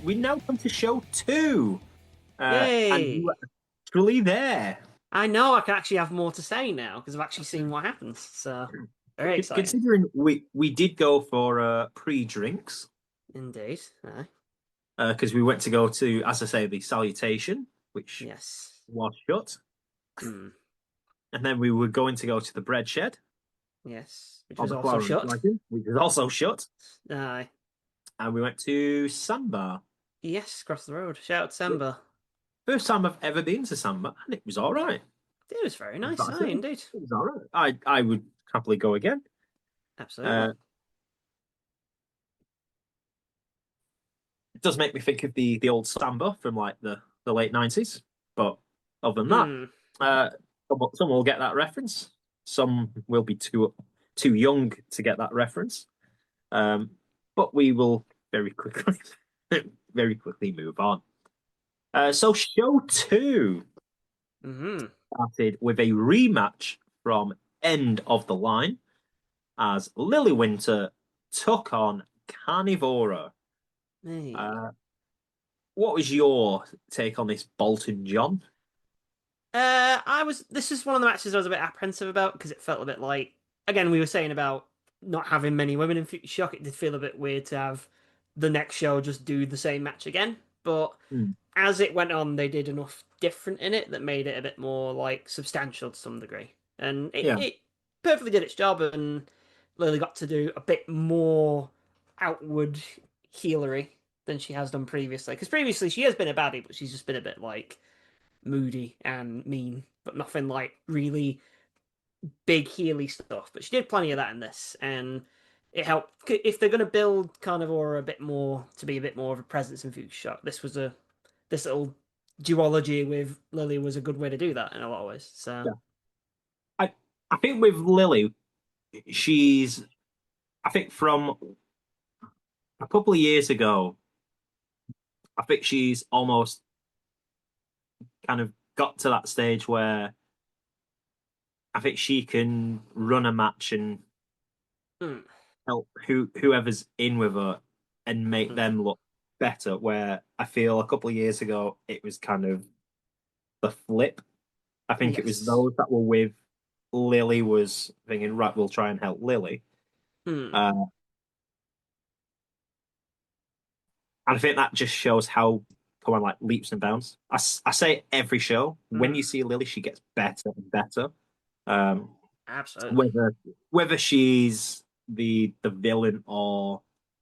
we now come to show two, and you Yay! were actually there. I know I can actually have more to say now because I've actually seen what happens. So, very exciting. Considering we did go for pre-drinks Indeed. Aye. because we went to go to, as I say, the salutation, which Yes. was shut, Hmm. and then we were going to go to the bread shed Yes. Which or was the also flour and shut. flagon, which was also shut, Aye. and we went to Samba. Yes, across the road. Shout out Samba. First time I've ever been to Samba, and it was all right. It was very I've nice. got to Aye, say, indeed. it was all right. I would happily go again. Absolutely. Uh, it does make me think of the old Samba from like the late 90s, but other than that, Hmm. uh, some will get that reference. Some will be too young to get that reference. Um, but we will very quickly very quickly move on. So show two Hmm. started with a rematch from End of the Line as Lily Winter took on Karnivora. Hey. Uh, what was your take on this, Bolton John? I was. This is one of the matches I was a bit apprehensive about because it felt a bit like. Again, we were saying about not having many women in Future Shock. It did feel a bit weird to have the next show just do the same match again. But Hmm. as it went on, they did enough different in it that made it a bit more like substantial to some degree, and Yeah, it perfectly did its job. And Lily got to do a bit more outward healery than she has done previously. Because previously she has been a baddie, but she's just been a bit like moody and mean, but nothing like really big healy stuff. But she did plenty of that in this, and it helped. If they're going to build Carnivore a bit more to be a bit more of a presence in Future Shock, this little duology with Lily was a good way to do that in a lot of ways. So, yeah. I I think with Lily, she's I think from a couple of years ago, I think she's almost kind of got to that stage where I think she can run a match and mm, help whoever's in with her and make mm, them look better. Where I feel a couple of years ago it was kind of the flip. I think it was yes, those that were with Lily was thinking, right, we'll try and help Lily. mm, Uh, and I think that just shows how come on like leaps and bounds. I say every show when you mm, see Lily, she gets better and better. Um, absolutely. whether she's the villain or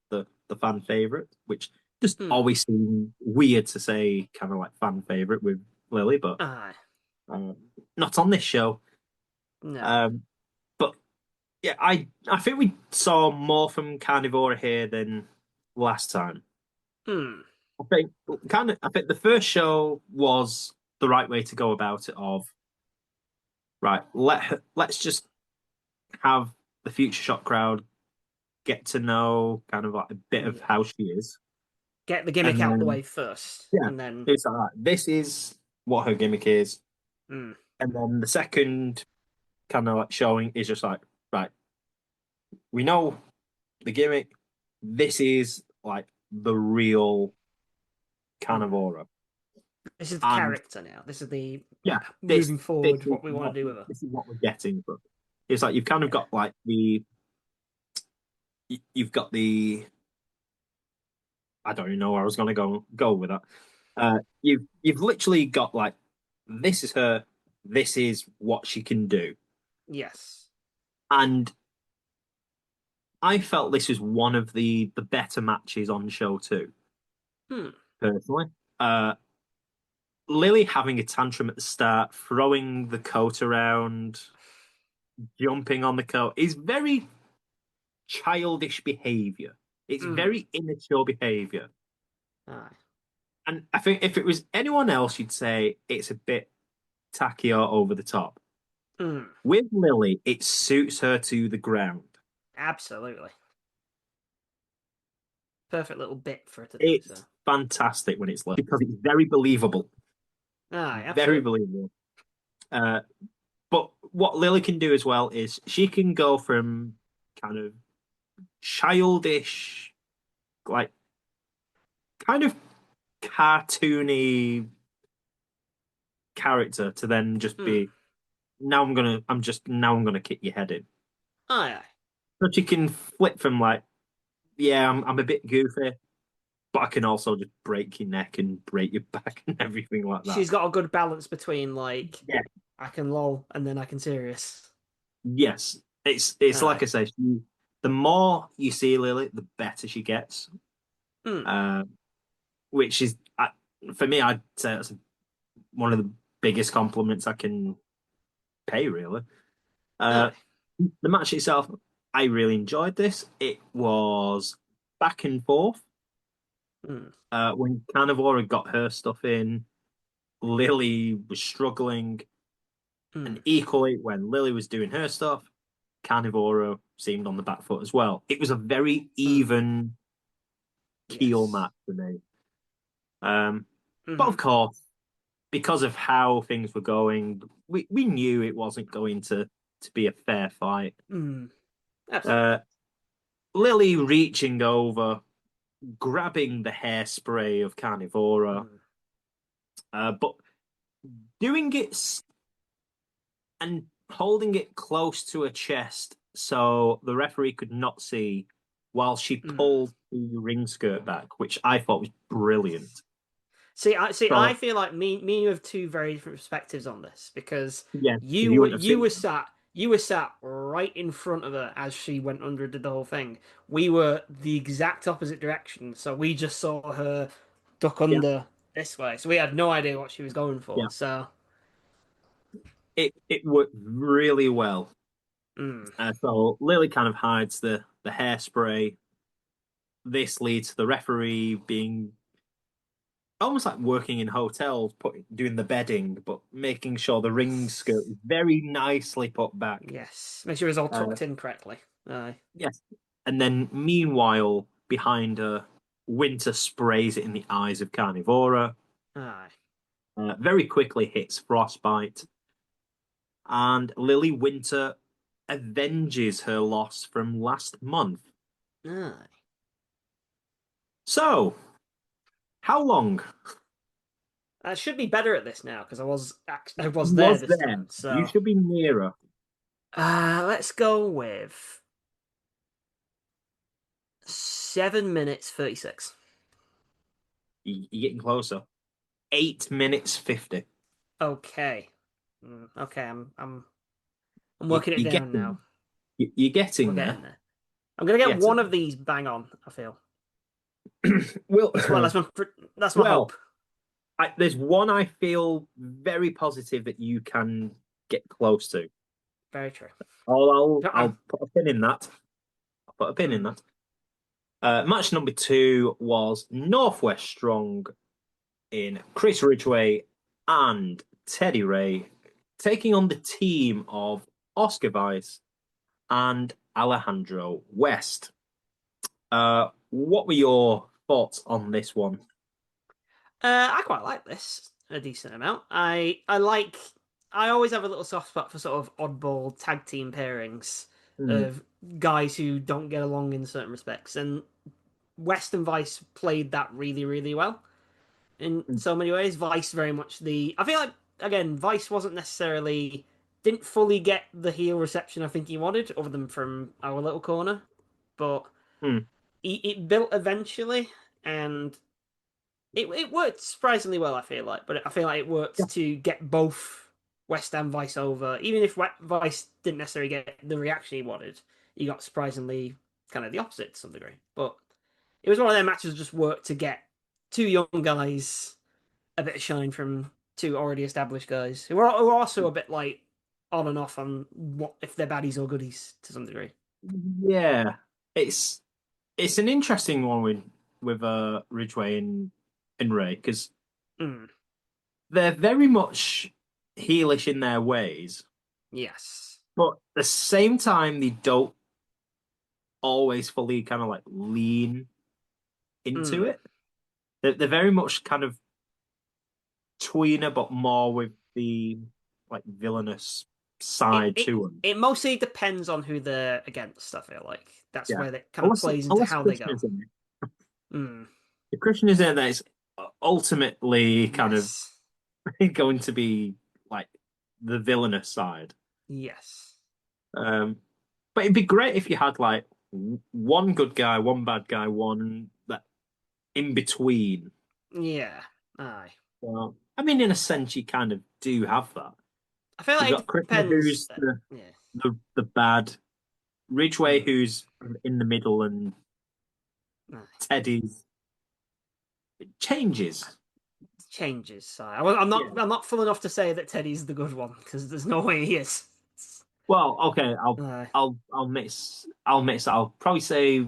the fan favorite, which just Mm, always seems weird to say, kind of like fan favorite with Lily, but aye, um, not on this show. no, Um, but yeah, I think we saw more from Carnivora here than last time. mm, I think the first show was the right way to go about it. Of right, let's just have the Future Shock crowd get to know kind of like a bit of yeah. how she is, Get the gimmick and out the then way first, yeah, and then it's like this is what her gimmick is, mm, and then the second kind of like showing is just like right, we know the gimmick. This is like the real mm. Carnivora, This is the and character now. This is the yeah, moving forward, is what we want what to do with her. this is what we're getting. But it's like you've kind of Yeah. got like you've got the I don't even know where I was going to go with that. You've literally got like this is her, this is what she can do, Yes. and I felt this was one of the better matches on show two. Hmm. Personally, uh, Lily having a tantrum at the start, throwing the coat around, jumping on the coat is very childish behavior. It's Hmm. very immature behavior. Aye. And I think if it was anyone else, you'd say it's a bit tacky or over the top. Hmm. With Lily, it suits her to the ground. Absolutely. Perfect little bit for her to do so. It's fantastic when it's Lily because it's very believable. Aye, Very absolutely. believable. Uh, but what Lily can do as well is she can go from kind of childish, like kind of cartoony character to then just Mm. be I'm gonna kick your head in. Aye, aye. But you can flip from like, yeah, I'm a bit goofy, but I can also just break your neck and break your back and everything like that. She's got a good balance between like Yeah. I can lol and then I can serious. Yes. It's like Aye. I say, the more you see Lily, the better she gets. Mm. Uh, which is for me, I'd say that's one of the biggest compliments I can pay, really. Uh, Aye. the match itself, I really enjoyed this. It was back and forth. Mm. When Karnivora got her stuff in, Lily was struggling, and Mm. equally when Lily was doing her stuff, Carnivora seemed on the back foot as well. It was a very Mm. even keel Yes. match for me. Um, but Hmm. of course, because of how things were going, we knew it wasn't going to be a fair fight. Mm. Absolutely. Uh, Lily reaching over, grabbing the hairspray of Carnivora, Mm. but doing it and holding it close to her chest so the referee could not see while she Mm. pulled the ring skirt back, which I thought was brilliant. See. I So feel like me and you have two very different perspectives on this because yeah, you you were wouldn't have you seen were sat you were sat right in front of her as she went under and did the whole thing. We were the exact opposite direction, so we just saw her duck yeah, under this way. So we had no idea what she was going yeah. for. So, It worked really well. mm, So Lily kind of hides the hairspray. This leads to the referee being almost like working in hotels, doing the bedding, but making sure the ring skirt is very nicely put back. yes, make sure it's all Uh, tucked in correctly. Aye, yes. And then meanwhile, behind her, Winter sprays it in the eyes of Carnivora. aye, Very quickly hits Frostbite, and Lily Winter avenges her loss from last month. aye. So, how long I should be better at this now because I was there was this there? time. You So, should be nearer. let's go with 7 minutes 36. You're getting closer. 8 minutes 50. Okay. Okay, I'm You, working it you're down getting now. there. You're We're getting there. getting there. I'm gonna get Getting one of these bang on. I feel. there. Well, Well, that's my hope. well, there's one I feel very positive that you can get close to. Very true. I'll put a pin in that. I'll put a pin in Mm, that. Match number two was Northwest Strong in Chris Ridgeway and Teddy Ray taking on the team of Oscar Weiss and Alejandro West. What were your thoughts on this one? I quite like this a decent amount. I always have a little soft spot for sort of oddball tag team pairings Hmm. of guys who don't get along in certain respects, and West and Vice played that really really well in so many ways. Vice very much the I feel like again Vice wasn't necessarily didn't fully get the heel reception I think he wanted, other than from our little corner, but Hmm. it built eventually, and it worked surprisingly well. I feel like, but I feel like it Yeah. worked to get both West and Vice over, even if Vice didn't necessarily get the reaction he wanted. He got surprisingly kind of the opposite to some degree, but it was one of their matches that just worked to get two young guys a bit of shine from two already established guys who are also a bit like on and off on what if they're baddies or goodies to some degree. Yeah. It's it's an interesting one with Ridgeway and Ray because Mm, they're very much heelish in their ways, yes. but at the same time they don't always fully kind of like lean into Mm. it. They're very much kind of tweener, but more with the like villainous It, side it to them. it mostly depends on who they're against. I feel like that's Yeah, where that kind of unless plays into unless how they go. Christian's in it. Mm. The Christian is there that is ultimately kind of Yes. going to be like the villainous side. Yes. Um, but it'd be great if you had like one good guy, one bad guy, one that in between. Yeah. Aye. Well, I mean, in a sense, you kind of do have that. I feel You've like got it Krishna, depends. who's the Yeah. the bad, Ridgeway, Mm. who's in the middle, and Aye. Teddy's it changes. Changes. So I'm Yeah. not. I'm not full enough to say that Teddy's the good one because there's no way he is. Well, okay, Aye. I'll mix. I'll probably say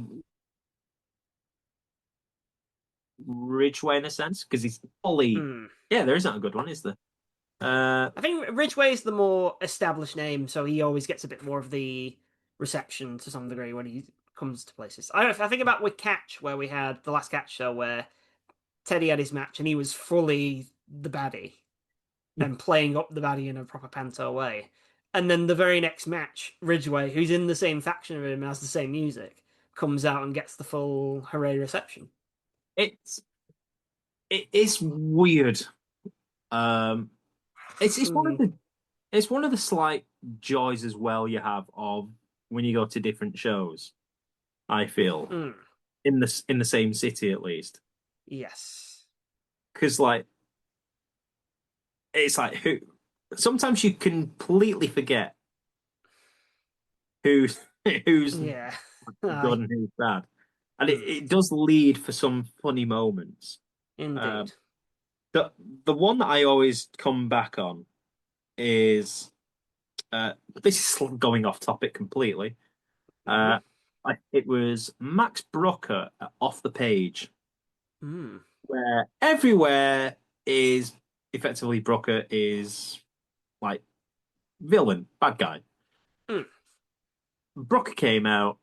Ridgeway in a sense because he's fully. Mm. Yeah, there isn't a good one, is there? Uh, I think Ridgeway is the more established name, so he always gets a bit more of the reception to some degree when he comes to places. I don't know, I think about with Catch, where we had the last Catch show where Teddy had his match and he was fully the baddie and playing up the baddie in a proper panto way. And then the very next match, Ridgeway, who's in the same faction of him and has the same music, comes out and gets the full hooray reception. it's it is weird. Um, it's one of Mm, the slight joys as well you have of when you go to different shows. I feel mm, in the same city at least, yes. because like it's like who sometimes you completely forget who's who's Yeah. good Aye, and who's bad, and it, mm, it does lead for some funny moments. Um, indeed. the the one that I always come back on is this is going off topic completely. Mm, Uh, it was Max Brucker at Off the Page, mm, where everywhere is effectively Brucker is like villain, bad guy. mm, Brucker came out,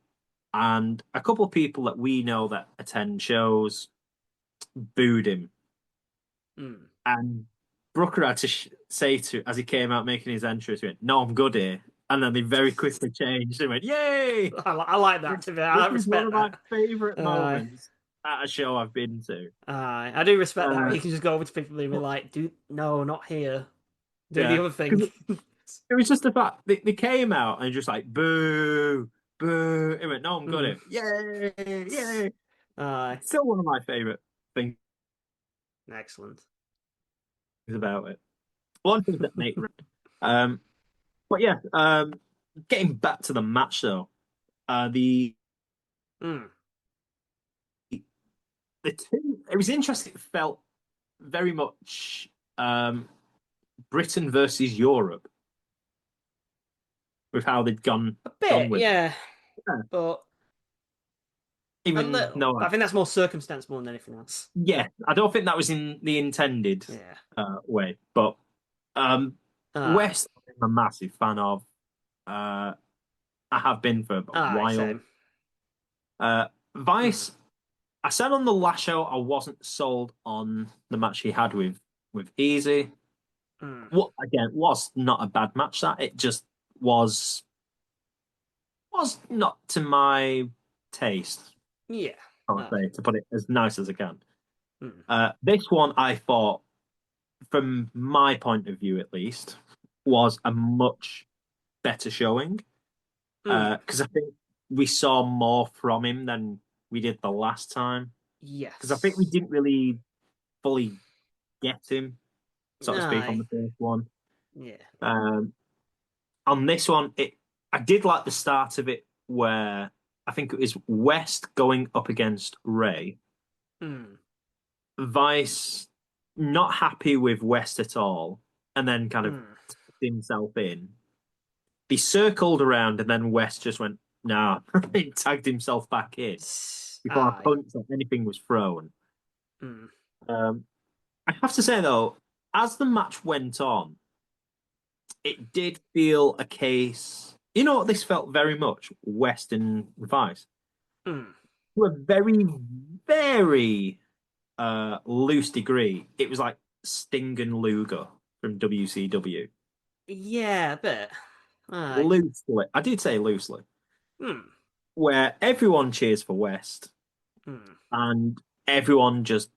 and a couple of people that we know that attend shows booed him. mm. And Brooker had to say to as he came out making his entrance, he went, "No, I'm good here." And then they very quickly changed. They went, "Yay!" I like that. Which, To be, I which is one respect of my that. favorite Uh, moments at a show I've been to. I do respect that. Uh, You can just go over to people and be like, "Do no, not here. Do the yeah, other thing." because it was just the fact they came out and just like boo, boo. It went, "No, I'm good Mm. here." Yay, yay! Aye, Still one of my favorite things excellent. about it. One thing that made um, but yeah, getting back to the match though. The Mm. two it was interesting. It felt very much Britain versus Europe with how they'd A gone bit, with it. yeah, Yeah. but a Even little. no, I think that's more circumstance more than anything else. yeah, I don't think that was in the intended Yeah. way. But um, Aye. West, I'm a massive fan of. Uh, I have been for a Aye. while. Same. Uh, Mm. Vice, I said on the last show I wasn't sold on the match he had with Easy. Mm. What again was not a bad match. That it just was not to my taste. Yeah. I would Aye. say to put it as nice as I can. Mm. This one I thought, from my point of view at least, was a much better showing Mm. because I think we saw more from him than we did the last time. Because I think we Yes. didn't really fully get him, so to speak, on Aye. the first one. Yeah. Um, on this one, it I did like the start of it where I think it was West going up against Reay. Mm. Vice not happy with West at all, and then kind of Mm. tucked himself in. He circled around, and then West just went, "Nah," he tagged himself back in before a Aye. punch or anything was thrown. Mm. Um, I have to say though, as the match went on, it did feel a case. You know what this felt very much? West and Vice. Mm. To a very, very loose degree. It was like Sting and Luger from WCW. Yeah. A bit. Aye. Loosely. I did say loosely. Mm. Where everyone cheers for West Mm. and everyone just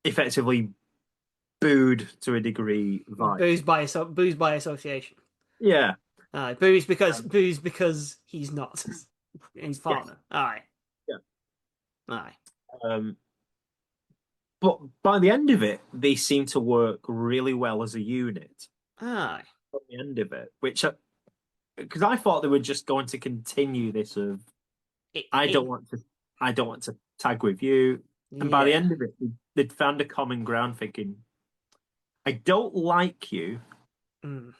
effectively booed to a degree Vice. Booze by association. Yeah. Um, Booze because he's not his yes. partner. Aye, Yeah. aye, Um, but by the end of it, they seem to work really well as a unit. aye. By the end of it, which because I thought they were just going to continue this of I don't It want to I don't want to tag with you, and by the yeah. end of it, they'd found a common ground, thinking I don't like you, Mm.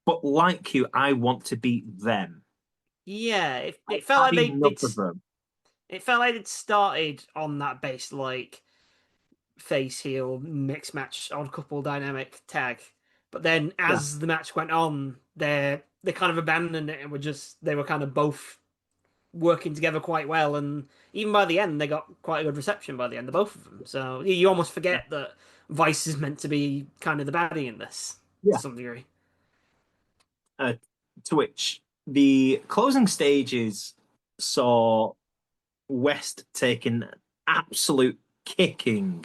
but like you, I want to beat them. Yeah, I've it felt had like enough of them. it felt like it started on that base like face heel mixed match odd couple dynamic tag, but then Yeah, as the match went on, they kind of abandoned it and they were kind of both working together quite well, and even by the end they got quite a good reception by the end of both of them. So you almost yeah, forget that Vice is meant to be kind of the baddie in this to yeah. some degree. Uh, to which the closing stages saw West taking an absolute kicking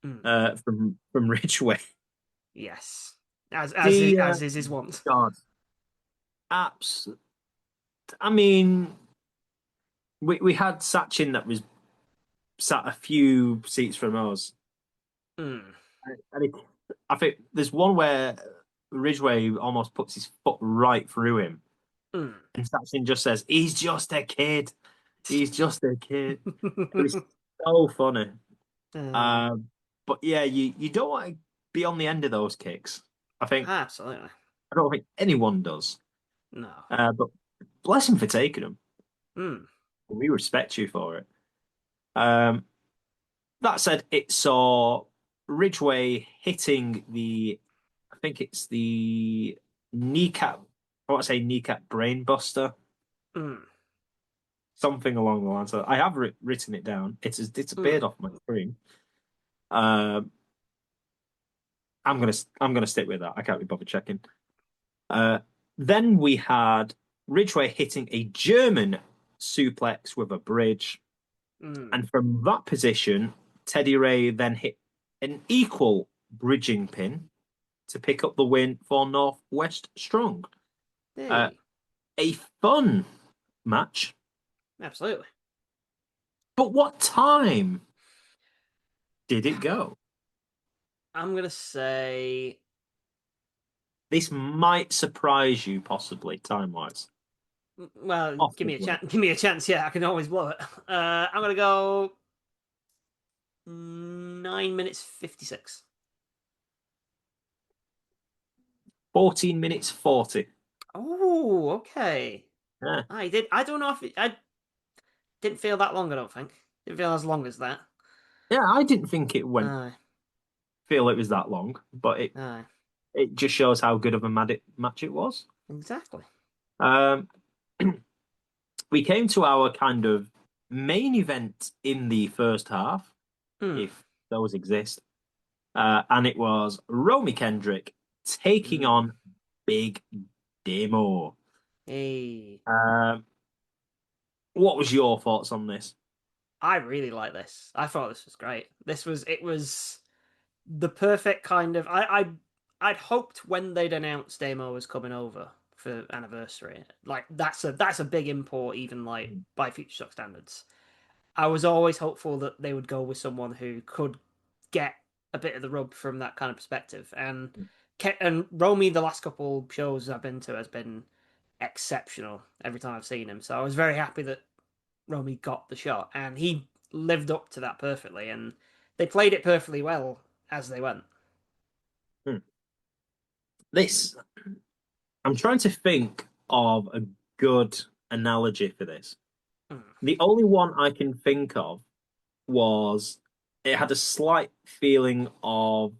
Mm. from Ridgeway. Yes, The as is his want. God, abs. I mean, we had Sachin that was sat a few seats from us, Mm. and I think there's one where Ridgeway almost puts his foot right through him, Mm. and Sachin just says, "He's just a kid. He's just a kid." It was so funny. uh, Um, but yeah, you don't want to be on the end of those kicks. absolutely. I don't think anyone does. No. But bless him for taking them. Mm. We respect you for it. Um, that said, it saw Ridgeway hitting I think it's the kneecap. I want to say kneecap brain buster, Mm. something along the lines. I have written it down. It's a Mm. beard off my screen. Um, I'm gonna stick with that. I can't be bothered checking. Uh, then we had Ridgeway hitting a German suplex with a bridge. Mm. And from that position, Teddy Ray then hit an equal bridging pin to pick up the win for Northwest Strong. Uh, Hey, a fun match. absolutely. But what time did it go? I'm gonna say, This might surprise you, possibly, time wise. well, give me a Possibly. chance. Give me a chance. Yeah, I can always blow it. I'm gonna go 9 minutes 56. 14 minutes 40. Oh, okay. Yeah. I did. I don't know if I didn't feel that long. I don't think. Didn't feel as long as that. Yeah, I didn't think it went Aye, feel it was that long, but aye, it just shows how good of a match it was. exactly. Um, we came to our kind of main event in the first half, Hmm. if those exist, and it was Romie Kendrick taking Hmm. on Big Damo. Hey, Um, what was your thoughts on this? I really like this. I thought this was great. It was the perfect kind of I'd hoped when they'd announced Damo was coming over for anniversary, like that's a big import even like by Futureshock standards. I was always hopeful that they would go with someone who could get a bit of the rub from that kind of perspective, and Romie the last couple shows I've been to has been exceptional every time I've seen him. So I was very happy that Romie got the shot, and he lived up to that perfectly, and they played it perfectly well as they went. Hmm. This, I'm trying to think of a good analogy for this. Mm. The only one I can think of was it had a slight feeling of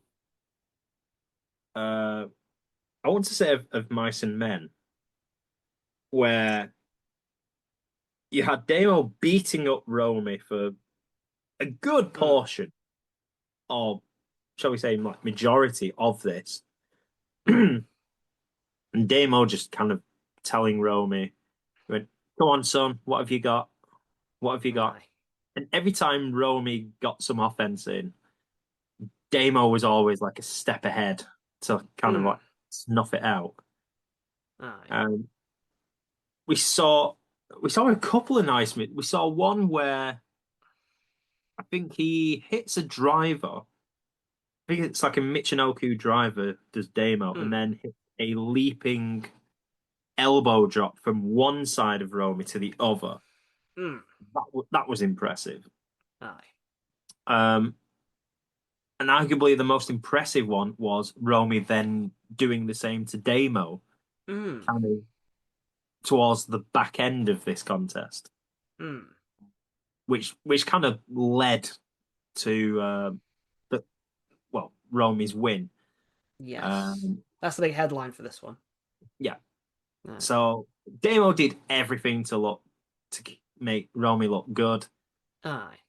I want to say of Mice and Men, where you had Damo beating up Romy for a good Mm. portion of, shall we say, like majority of this, Mm. and Damo just kind of telling Romy, he went, "Come on, son, what have you got? What have you got?" Aye. And every time Romie got some offense in, Damo was always like a step ahead to kind of Mm. like snuff it out. Aye. Um, we saw we saw a couple of nice. We saw one where I think he hits a driver. I think it's like a Michinoku driver does Damo, and Mm. then hits a leaping elbow drop from one side of Romie to the other. Mm. That was impressive. Aye. Um, and arguably the most impressive one was Romie then doing the same to Damo, Mm. kind of towards the back end of this contest, Mm. which kind of led to the Romie's win. Yes. Um, That's the big headline for this one. yeah, Aye. so Damo did everything to make Romie look good. Aye.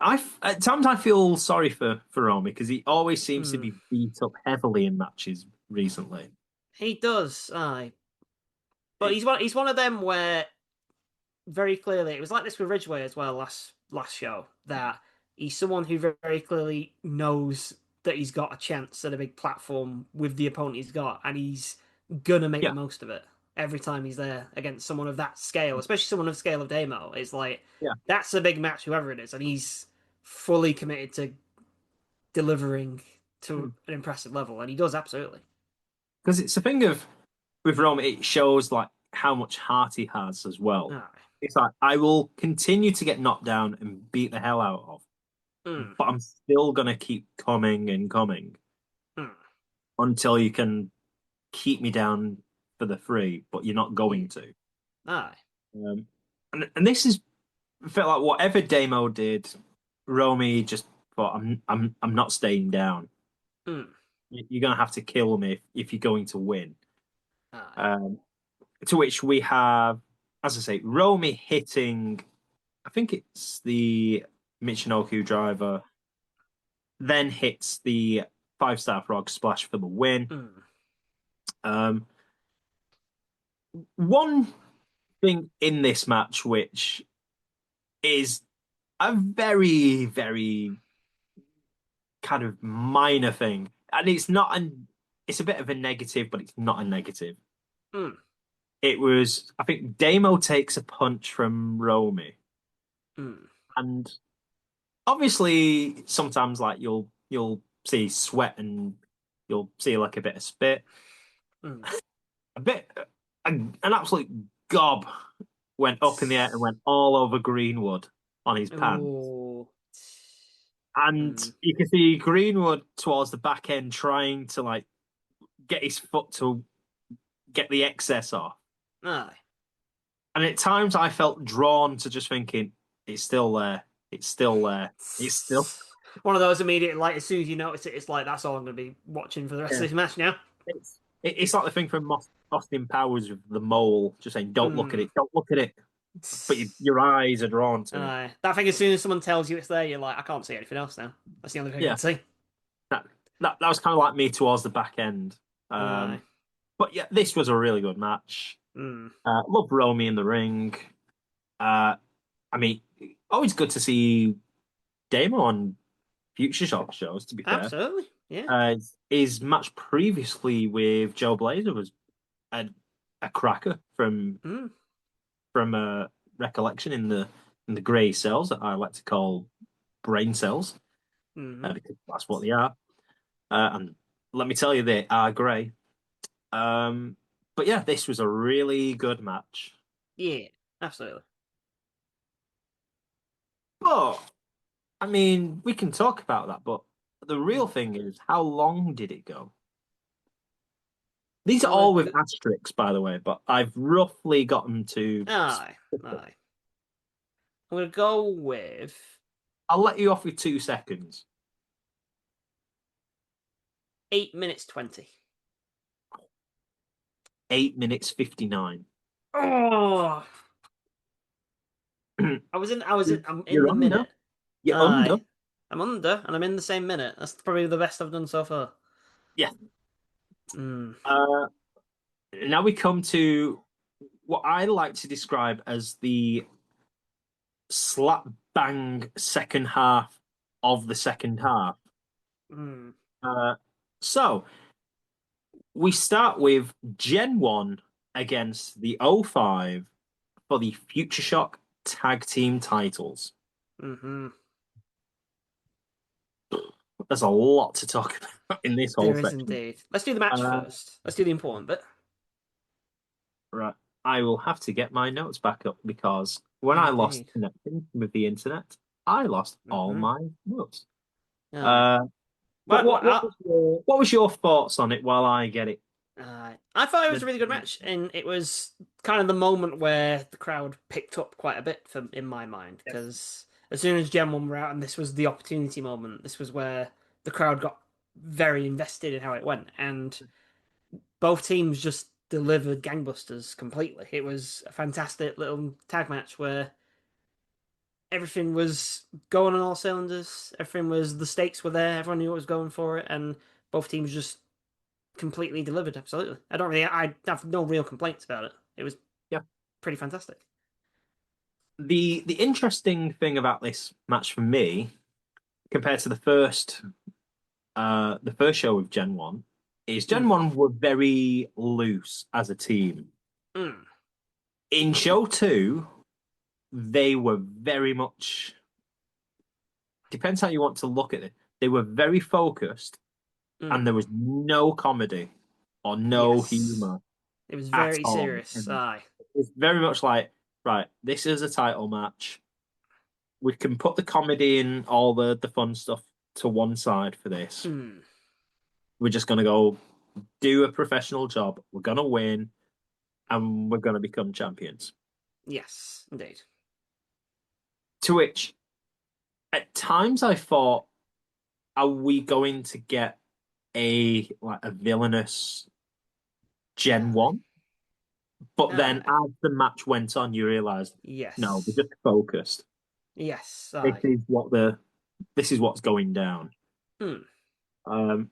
At times I feel sorry for Romie because he always seems to Mm. be beat up heavily in matches recently. He does. Aye. But It- he's one of them where very clearly it was like this with Ridgeway as well last show that he's someone who very clearly knows that he's got a chance at a big platform with the opponent he's got, and he's gonna make the yeah, most of it every time he's there against someone of that scale, especially someone of scale of Damo. It's like yeah, that's a big match, whoever it is, and he's fully committed to delivering to an impressive level, and he does absolutely. because it's a thing of with Romie, it shows like how much heart he has as well. Aye. It's like I will continue to get knocked down and beat the hell out of, Mm, but I'm still gonna keep coming and coming mm, until you can keep me down for the free, but you're not yeah. going to. Aye. Um, and this is felt like whatever Damo did, Romie just thought I'm not staying down. Mm, You're gonna have to kill me if you're going to win. aye. Um, to which we have, as I say, Romie hitting. I think it's the Michinoku driver, then hits the 5-star frog splash for the win. Mm, Um, one thing in this match which is a very, very kind of minor thing, and it's a bit of a negative, but it's not a negative. mm, It was, I think, Damo takes a punch from Romie, mm. and obviously sometimes like you'll see sweat and you'll see like a bit of spit, Mm. a bit, an absolute gob went up in the air and went all over Greenwood on his pants. Oh. And Mm. you can see Greenwood towards the back end trying to like get his foot to get the excess off. Aye. And at times I felt drawn to just thinking, it's still there. It's still there. It's still One of those immediate, like, as soon as you notice it, it's like, that's all I'm going to be watching for the rest yeah. of this match now. It's like the thing from Austin Powers with the mole, just saying, don't look at Mm. it, don't look at it. But your eyes are drawn to it. Aye. That thing, as soon as someone tells you it's there, you're like, I can't see anything else now. That's the only thing I Yeah. can see. That that was kind of like me towards the back end. Aye. But yeah, this was a really good match. Mm. Love Romie in the ring. Uh, I mean, always good to see Damo on Futureshock shows, to be fair. Absolutely. Yeah. His match previously with Joe Blazer was a, a cracker Mm. from recollection in the grey cells that I like to call brain cells, Mm. because that's what they are. And let me tell you, they are grey. But yeah, this was a really good match. Yeah. Absolutely. But I mean, we can talk about that, but the real Mm. thing is, how long did it go? These are I'm gonna all with go... asterisks, by the way, but I've roughly gotten to. Aye. Aye. I'm gonna go with I'll let you off with 2 seconds. 8 minutes 20. 8 minutes 59. Oh, I'm in You're the under. minute. You're under. Aye. I'm under, and I'm in the same minute. That's probably the best I've done so far. Yeah. Mm. Uh, Now we come to what I like to describe as the slap bang second half of the second half. Mm. Uh, so we start with Gen 1 against the O5 for the Futureshock tag team titles. Hmm. There's a lot to talk about in this whole There is section. indeed. Let's do the match Uh, first. Let's do the important bit. right. I will have to get my notes back up because when I lost Indeed. connection with the internet, I lost all Hmm. my notes. Aye. Uh, but what was your thoughts on it while I get it? I thought it was The, a really good match, and it was kind of the moment where the crowd picked up quite a bit in my mind, yes. because as soon as Gen 1 were out and this was the opportunity moment, this was where the crowd got very invested in how it went, and both teams just delivered gangbusters completely. It was a fantastic little tag match where everything was going on all cylinders, everything was, the stakes were there, everyone knew what was going for it, and both teams just completely delivered. Absolutely, I have no real complaints about it. It was Yeah. pretty fantastic. The interesting thing about this match for me, compared to the first show with Gen 1, is Gen Mm. 1 were very loose as a team. Mm. In show 2, they were very much, depends how you want to look at it. They were very focused and Mm. there was no comedy or no Yes, humor it was at very all. serious. And Aye. it's very much like, right, this is a title match. We can put the comedy and all the fun stuff to one side for this. Mm. We're just gonna go do a professional job. We're gonna win and we're gonna become champions. Yes, indeed. To which at times I thought, are we going to get a villainous Gen Aye. 1? But then Aye. as the match went on, you realized, no, we're Yes. just focused. Yes. This Aye. is this is what's going down. Mm. Um,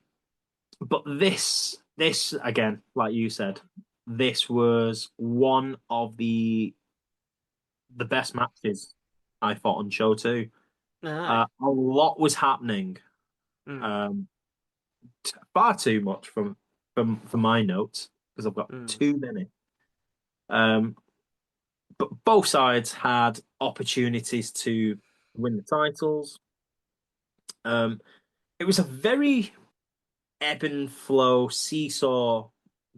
but this again, like you said, this was one of the best matches I thought on show two. Aye. A lot was happening, Mm. um, far too much from my notes because I've got Mm. too many. Um, but both sides had opportunities to win the titles. Um, it was a very ebb and flow seesaw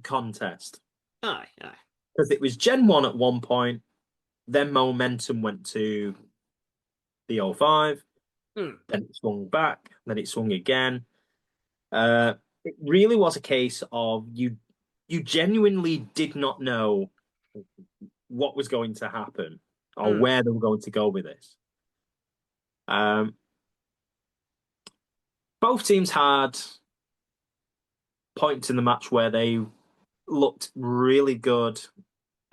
contest Aye. Aye. because it was Gen 1 at one point, then momentum went to the O5, Mm. then it swung back, then it swung again. Uh, it really was a case of you genuinely did not know what was going to happen or Mm. where they were going to go with this. Um, both teams had points in the match where they looked really good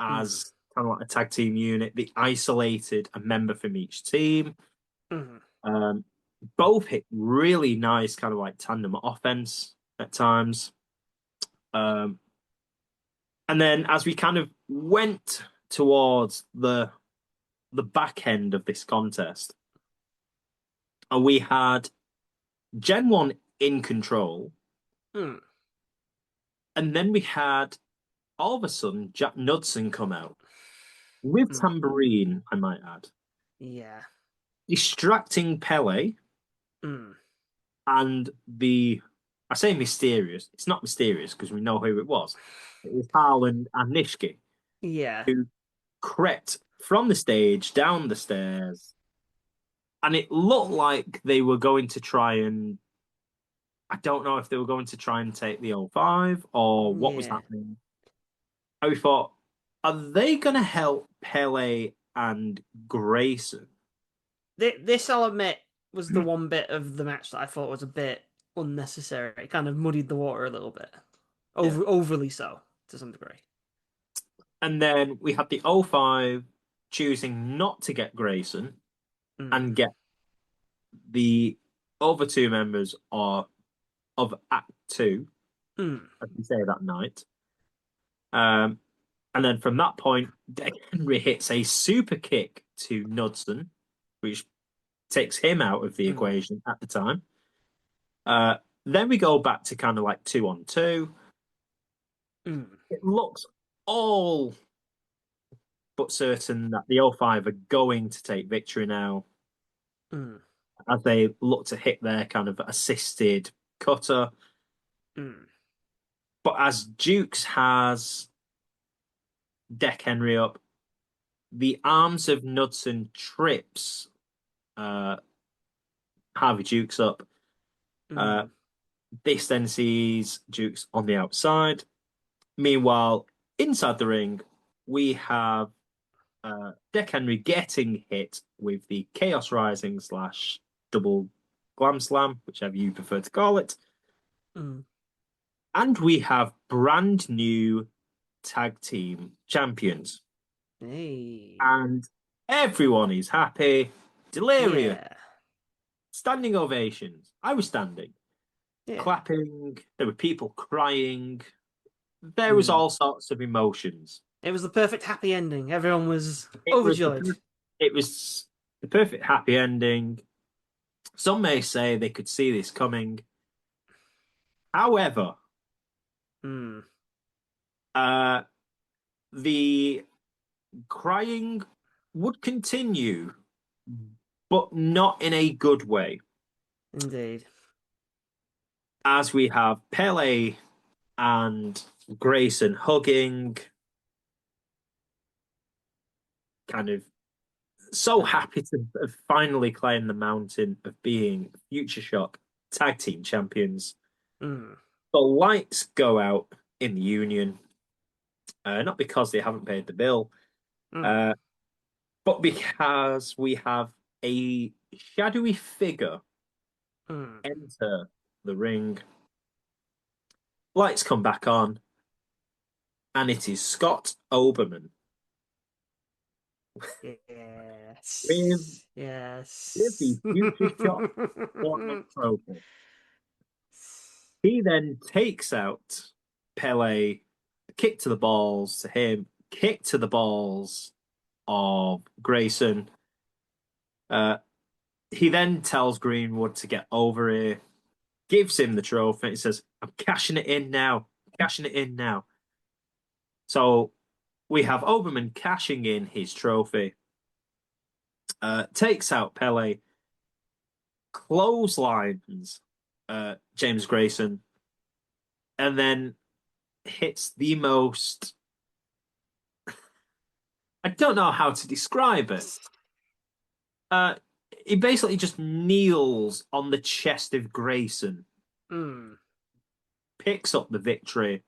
Mm. as kind of like a tag team unit. They isolated a member from each team. Mm. Um, both hit really nice kind of like tandem offense at times. Um, and then as we kind of went towards the back end of this contest, we had Gen 1 in control, Mm. and then we had all of a sudden Jack Knudsen come out with Mm. tambourine, I might add, Yeah. distracting Pele Mm. and the I say mysterious. It's not mysterious because we know who it was. It was Harlan and Nishki Yeah. who crept from the stage down the stairs, and it looked like they were going to try and I don't know if they were going to try and take the O5 or what was Yeah. happening. I thought, are they going to help Pele and Grayson? This, I'll admit, was the one bit of the match that I thought was a bit unnecessary. It kind of muddied the water a little bit, Yeah. overly so to some degree. And then we had the O5 choosing not to get Grayson Mm. and get the other two members of Act Two, Mm. as we say that night. Um, and then from that point, Henry hits a super kick to Knudsen. which takes him out of the Mm. equation at the time. Then we go back to kind of like 2-on-2. Mm. It looks all but certain that the O5 are going to take victory now Mm. as they look to hit their kind of assisted cutter. Mm. But as Dukes has Deck Henry up, the arms of Knudsen trips uh, Harvey Dukes up. Uh, Mm. this then sees Dukes on the outside. Meanwhile, inside the ring, we have Deck Henry getting hit with the Chaos Rising slash double Glam Slam, whichever you prefer to call it. Mm. And we have brand new tag team champions. Hey. And everyone is happy. Delirious. Yeah. Standing ovations. I was standing, Yeah. clapping. There were people crying. There was Mm. all sorts of emotions. It was the perfect happy ending. Everyone was It was overjoyed. it was the perfect happy ending. Some may say they could see this coming. However, Mm. uh, the crying would continue, but not in a good way, Indeed. as we have Pele and Grayson hugging, kind of so Uh, happy to have finally climbed the mountain of being Future Shock tag team champions. mm. The lights go out in the Union, not because they haven't paid the bill, Mm. uh, but because we have a shadowy figure Mm. enter the ring. Lights come back on, and it is Scott Oberman with, Yes. with the Yes. Future Shock Tournament Trophy. He then takes out Pele, kick to the balls to him, kick to the balls of Grayson. Uh, he then tells Greenwood to get over here, gives him the trophy. He says, I'm cashing it in now. I'm cashing it in now. So we have Oberman cashing in his trophy, takes out Pele, clotheslines James Grayson, and then hits the most. I don't know how to describe it. Uh, he basically just kneels on the chest of Grayson, Mm. picks up the victory,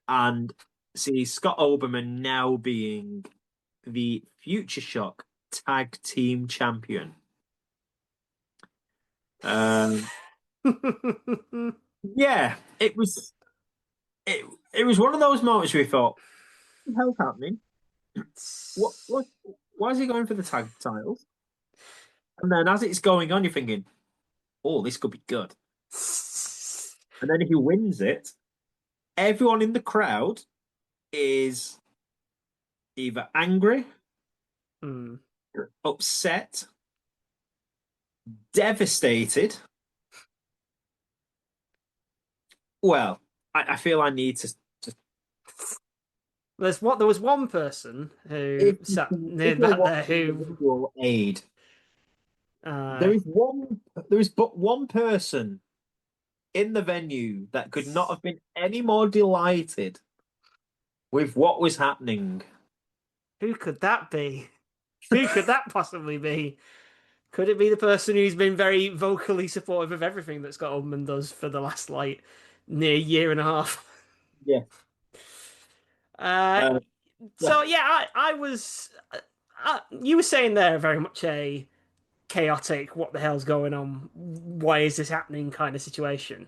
and sees Scott Oberman now being the Future Shock Tag Team Champion. Um, yeah, it, it was one of those moments where we thought, what the hell's happening? What why is he going for the tag titles? And then as it's going on, you're thinking, oh, this could be good. And then if he wins it, everyone in the crowd is either angry, Mm. upset, devastated. Well, I feel I need to There was one person who sat near if the you're back there watching the who visual aid, uh there is but one person in the venue that could not have been any more delighted with what was happening. who could that be? Who could that possibly be? Could it be the person who's been very vocally supportive of everything that Scott Oldman does for the last like near year and a half? Yeah. Uh, Uh, so yeah, I was. You were saying there very much a chaotic, what the hell's going on? Why is this happening? Kind of situation.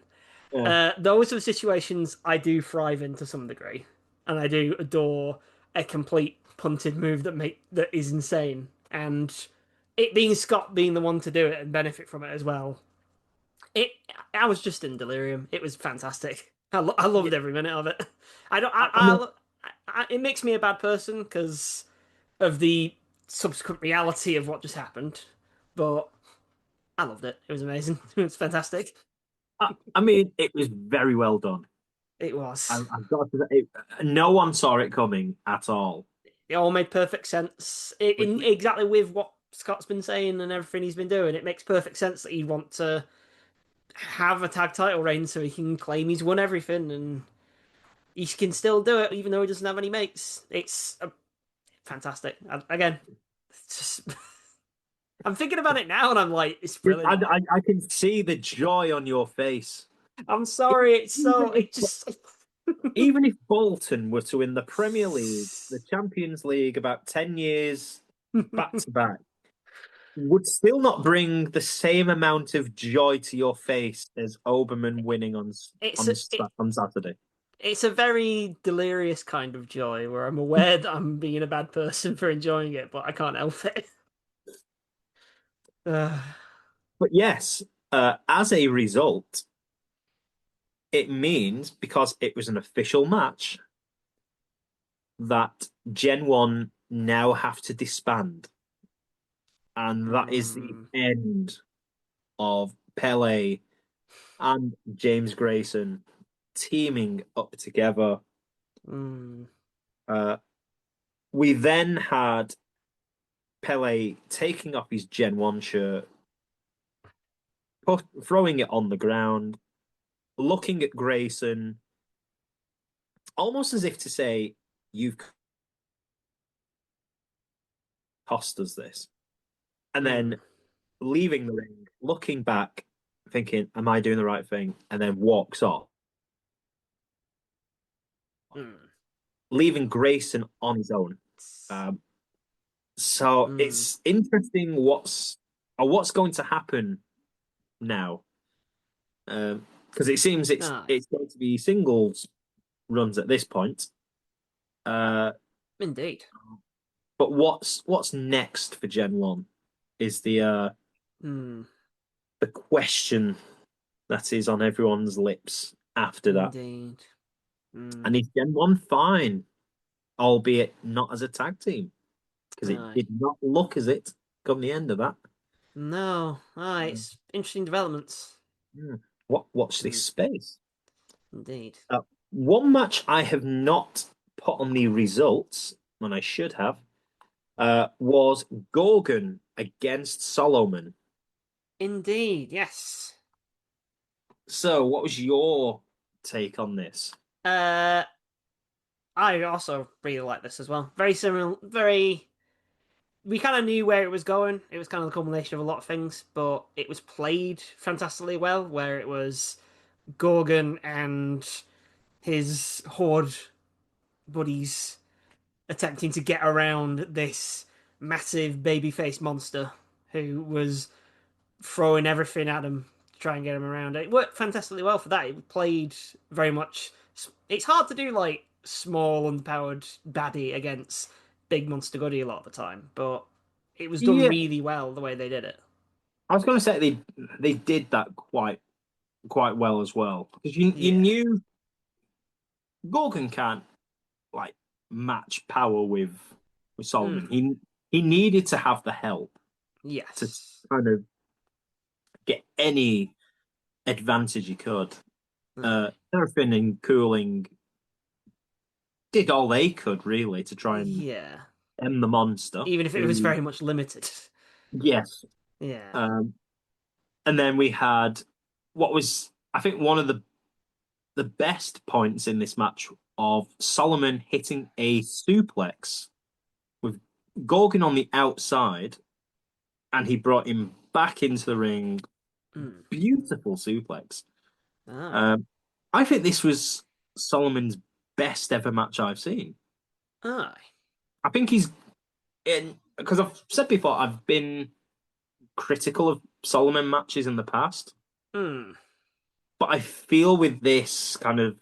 yeah. Those are the situations I do thrive in to some degree, and I do adore a complete punted move that is insane, and it being Scott being the one to do it and benefit from it as well. It, I was just in delirium. It was fantastic. I Yeah. loved every minute of it. I don't. I mean, It makes me a bad person because of the subsequent reality of what just happened. But I loved it. It was amazing. It was fantastic. I mean, it was very well done. It was. I've got to say, no one saw it coming at all. It all made perfect sense. In exactly with what Scott's been saying and everything he's been doing, it makes perfect sense that he'd want to have a tag title reign so he can claim he's won everything and he can still do it even though he doesn't have any mates. It's fantastic. Again, it's just I'm thinking about it now and I'm like, it's brilliant. I can see the joy on your face. I'm sorry, it's so it just Even if Bolton were to win the Premier League, the Champions League, about 10 years back to back, would still not bring the same amount of joy to your face as Oberman winning it's on a, it, on Saturday. it's a very delirious kind of joy where I'm aware that I'm being a bad person for enjoying it, but I can't help it. Uh, But yes, as a result, it means because it was an official match that Gen 1 now have to disband. And that is the end of Pele and James Grayson teaming up together. mm, Uh, we then had Pele taking off his Gen 1 shirt, throwing it on the ground, looking at Grayson, almost as if to say, "You've cost us this." And then leaving the ring, looking back, thinking, "Am I doing the right thing?" And then walks off, mm, leaving Grayson on his own. Um, so mm. it's interesting what's going to happen now, because it seems Aye, it's going to be singles runs at this point. Uh, indeed. but what's next for Gen 1 is Mm, the question that is on everyone's lips after that. indeed. Mm, And is Gen 1 fine, albeit not as a tag team? Because it aye. did not look as it come the end of that. No, aye, it's interesting developments. Hmm. Watch this Mm, space. indeed. One match I have not put on the results when I should have was Gorgon against Solomon. Indeed, yes. So, what was your take on this? Uh, I also really like this as well. Very similar, very. We kind of knew where it was going. It was kind of the culmination of a lot of things, but it was played fantastically well. Where it was Gorgon and his horde buddies attempting to get around this massive babyface monster who was throwing everything at him to try and get him around. It worked fantastically well for that. It played very much. It's hard to do like small, unpowered baddie against big monster goodie a lot of the time, but it was done Yeah, really well the way they did it. I was going to say they did that quite well as well because you Yeah. knew Gorgon can't like match power with Solomon. Mm. He needed to have the help to Yes. kind of get any advantage he could. Aye. Everything and Cooling did all they could really to try and Yeah. end the monster. Even if it was Who, very much limited. yes, Yeah. um, and then we had what was I think one of the best points in this match of Solomon hitting a suplex with Gorgon on the outside, and he brought him back into the ring. Mm. Beautiful suplex. Aye. Um, I think this was Solomon's best ever match I've seen. Aye. I think he's in because I've said before I've been critical of Solomon matches in the past, Mm. but I feel with this kind of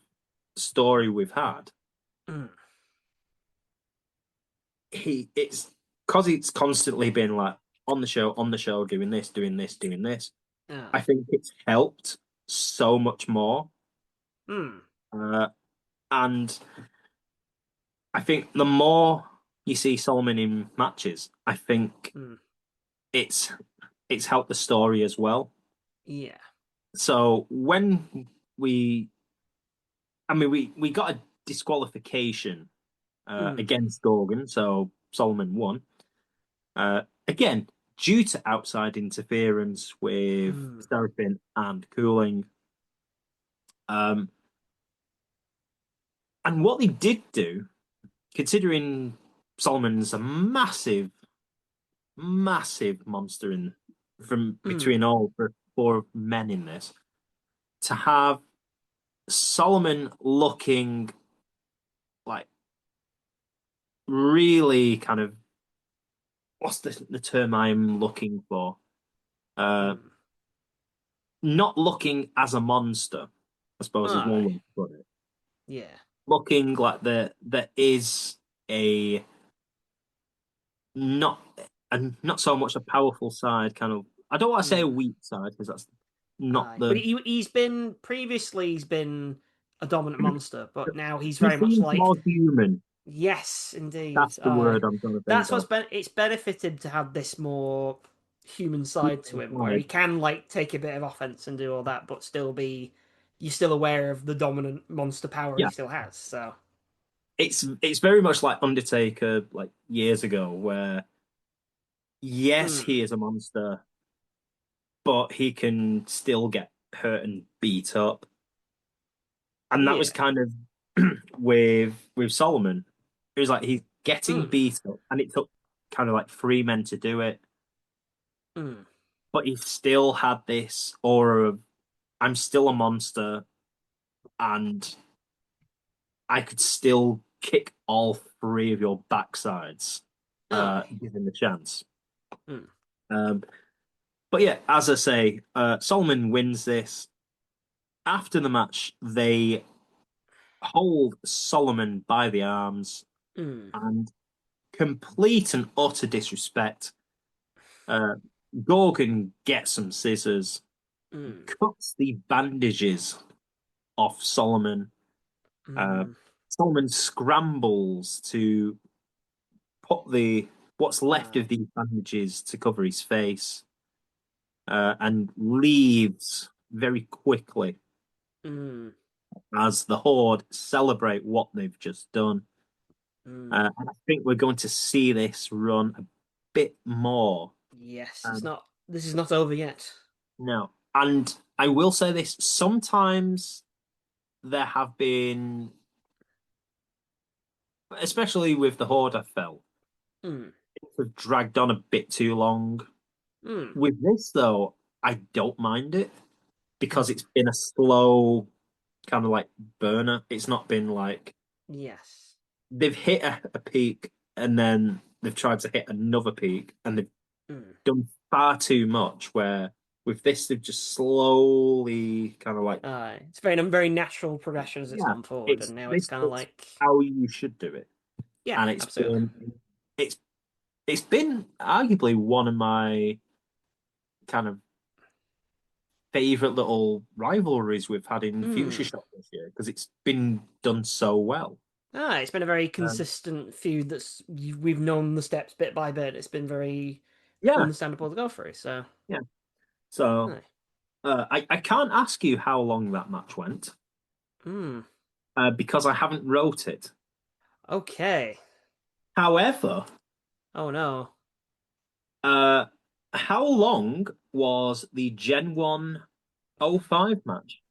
story we've had, Mm. it's because it's constantly been like on the show, doing this, doing this, doing this. I Aye. think it's helped so much more, Mm. and I think the more you see Solomon in matches, I think Mm. it's it's helped the story as well. Yeah. So when we, I mean, we got a disqualification Mm. against Gorgon, so Solomon won. Again, due to outside interference with Mm. Seraphim and Cooling. Um, and what they did do, considering Solomon's a massive, massive monster in from Mm. between all the four men in this, to have Solomon looking like really kind of what's the term I'm looking for? Uh, Mm. not looking as a monster, I suppose is All one right. way to put it. Yeah. Looking like there is a not and not so much a powerful side, kind of. I don't want to say a Mm. weak side because that's not Aye. But the. he's been previously he's been a dominant monster, but now he's He very much seems like more human. yes, indeed. That's the Aye. word I'm trying to think That's of. it's benefited to have this more human side to Human him, where he side. can like take a bit of offense and do all that, but still be you're still aware of the dominant monster power he Yeah, still has. So it's very much like Undertaker, like years ago, where yes, mm. he is a monster, but he can still get hurt and beat up, and that was Yeah. kind of with Solomon. It was like he's getting Mm. beat up, and it took kind of like three men to do it, Mm. but he still had this aura of I'm still a monster, and I could still kick all three of your backsides, Aye. given the chance. Mm. Um, but yeah, as I say, Solomon wins this. After the match, they hold Solomon by the arms Mm. and complete and utter disrespect. Uh, Gorgon gets some scissors, Mm. cuts the bandages off Solomon. Uh, Mm. Solomon scrambles to put the what's left of Aye. these bandages to cover his face, and leaves very quickly Mm. as the Horde celebrate what they've just done. Mm. And I think we're going to see this run a bit more. Yes, it's Um, not. This is not over yet. no, and I will say this: sometimes there have been, especially with the Horde, I felt Mm. have dragged on a bit too long. Mm. With this, though, I don't mind it because Mm. it's been a slow kind of like burner. It's not been like Yes. they've hit a peak and then they've tried to hit another peak and they've Mm. done far too much. Where with this, they've just slowly kind of like, It's very natural progression as it's yeah, gone forward, it's and now it's this kind of it's like how you should do it, yeah, and absolutely. it's it's been arguably one of my kind of favorite little rivalries we've had in Mm. Futureshock this year because it's been done so well. It's been a very Um, consistent feud we've known the steps bit by bit. It's been very yeah, understandable to go through. So, yeah. So aye. I can't ask you how long that match went Mm. because I haven't wrote it. Okay. However, Oh no. uh, how long was the Gen 1 05 match?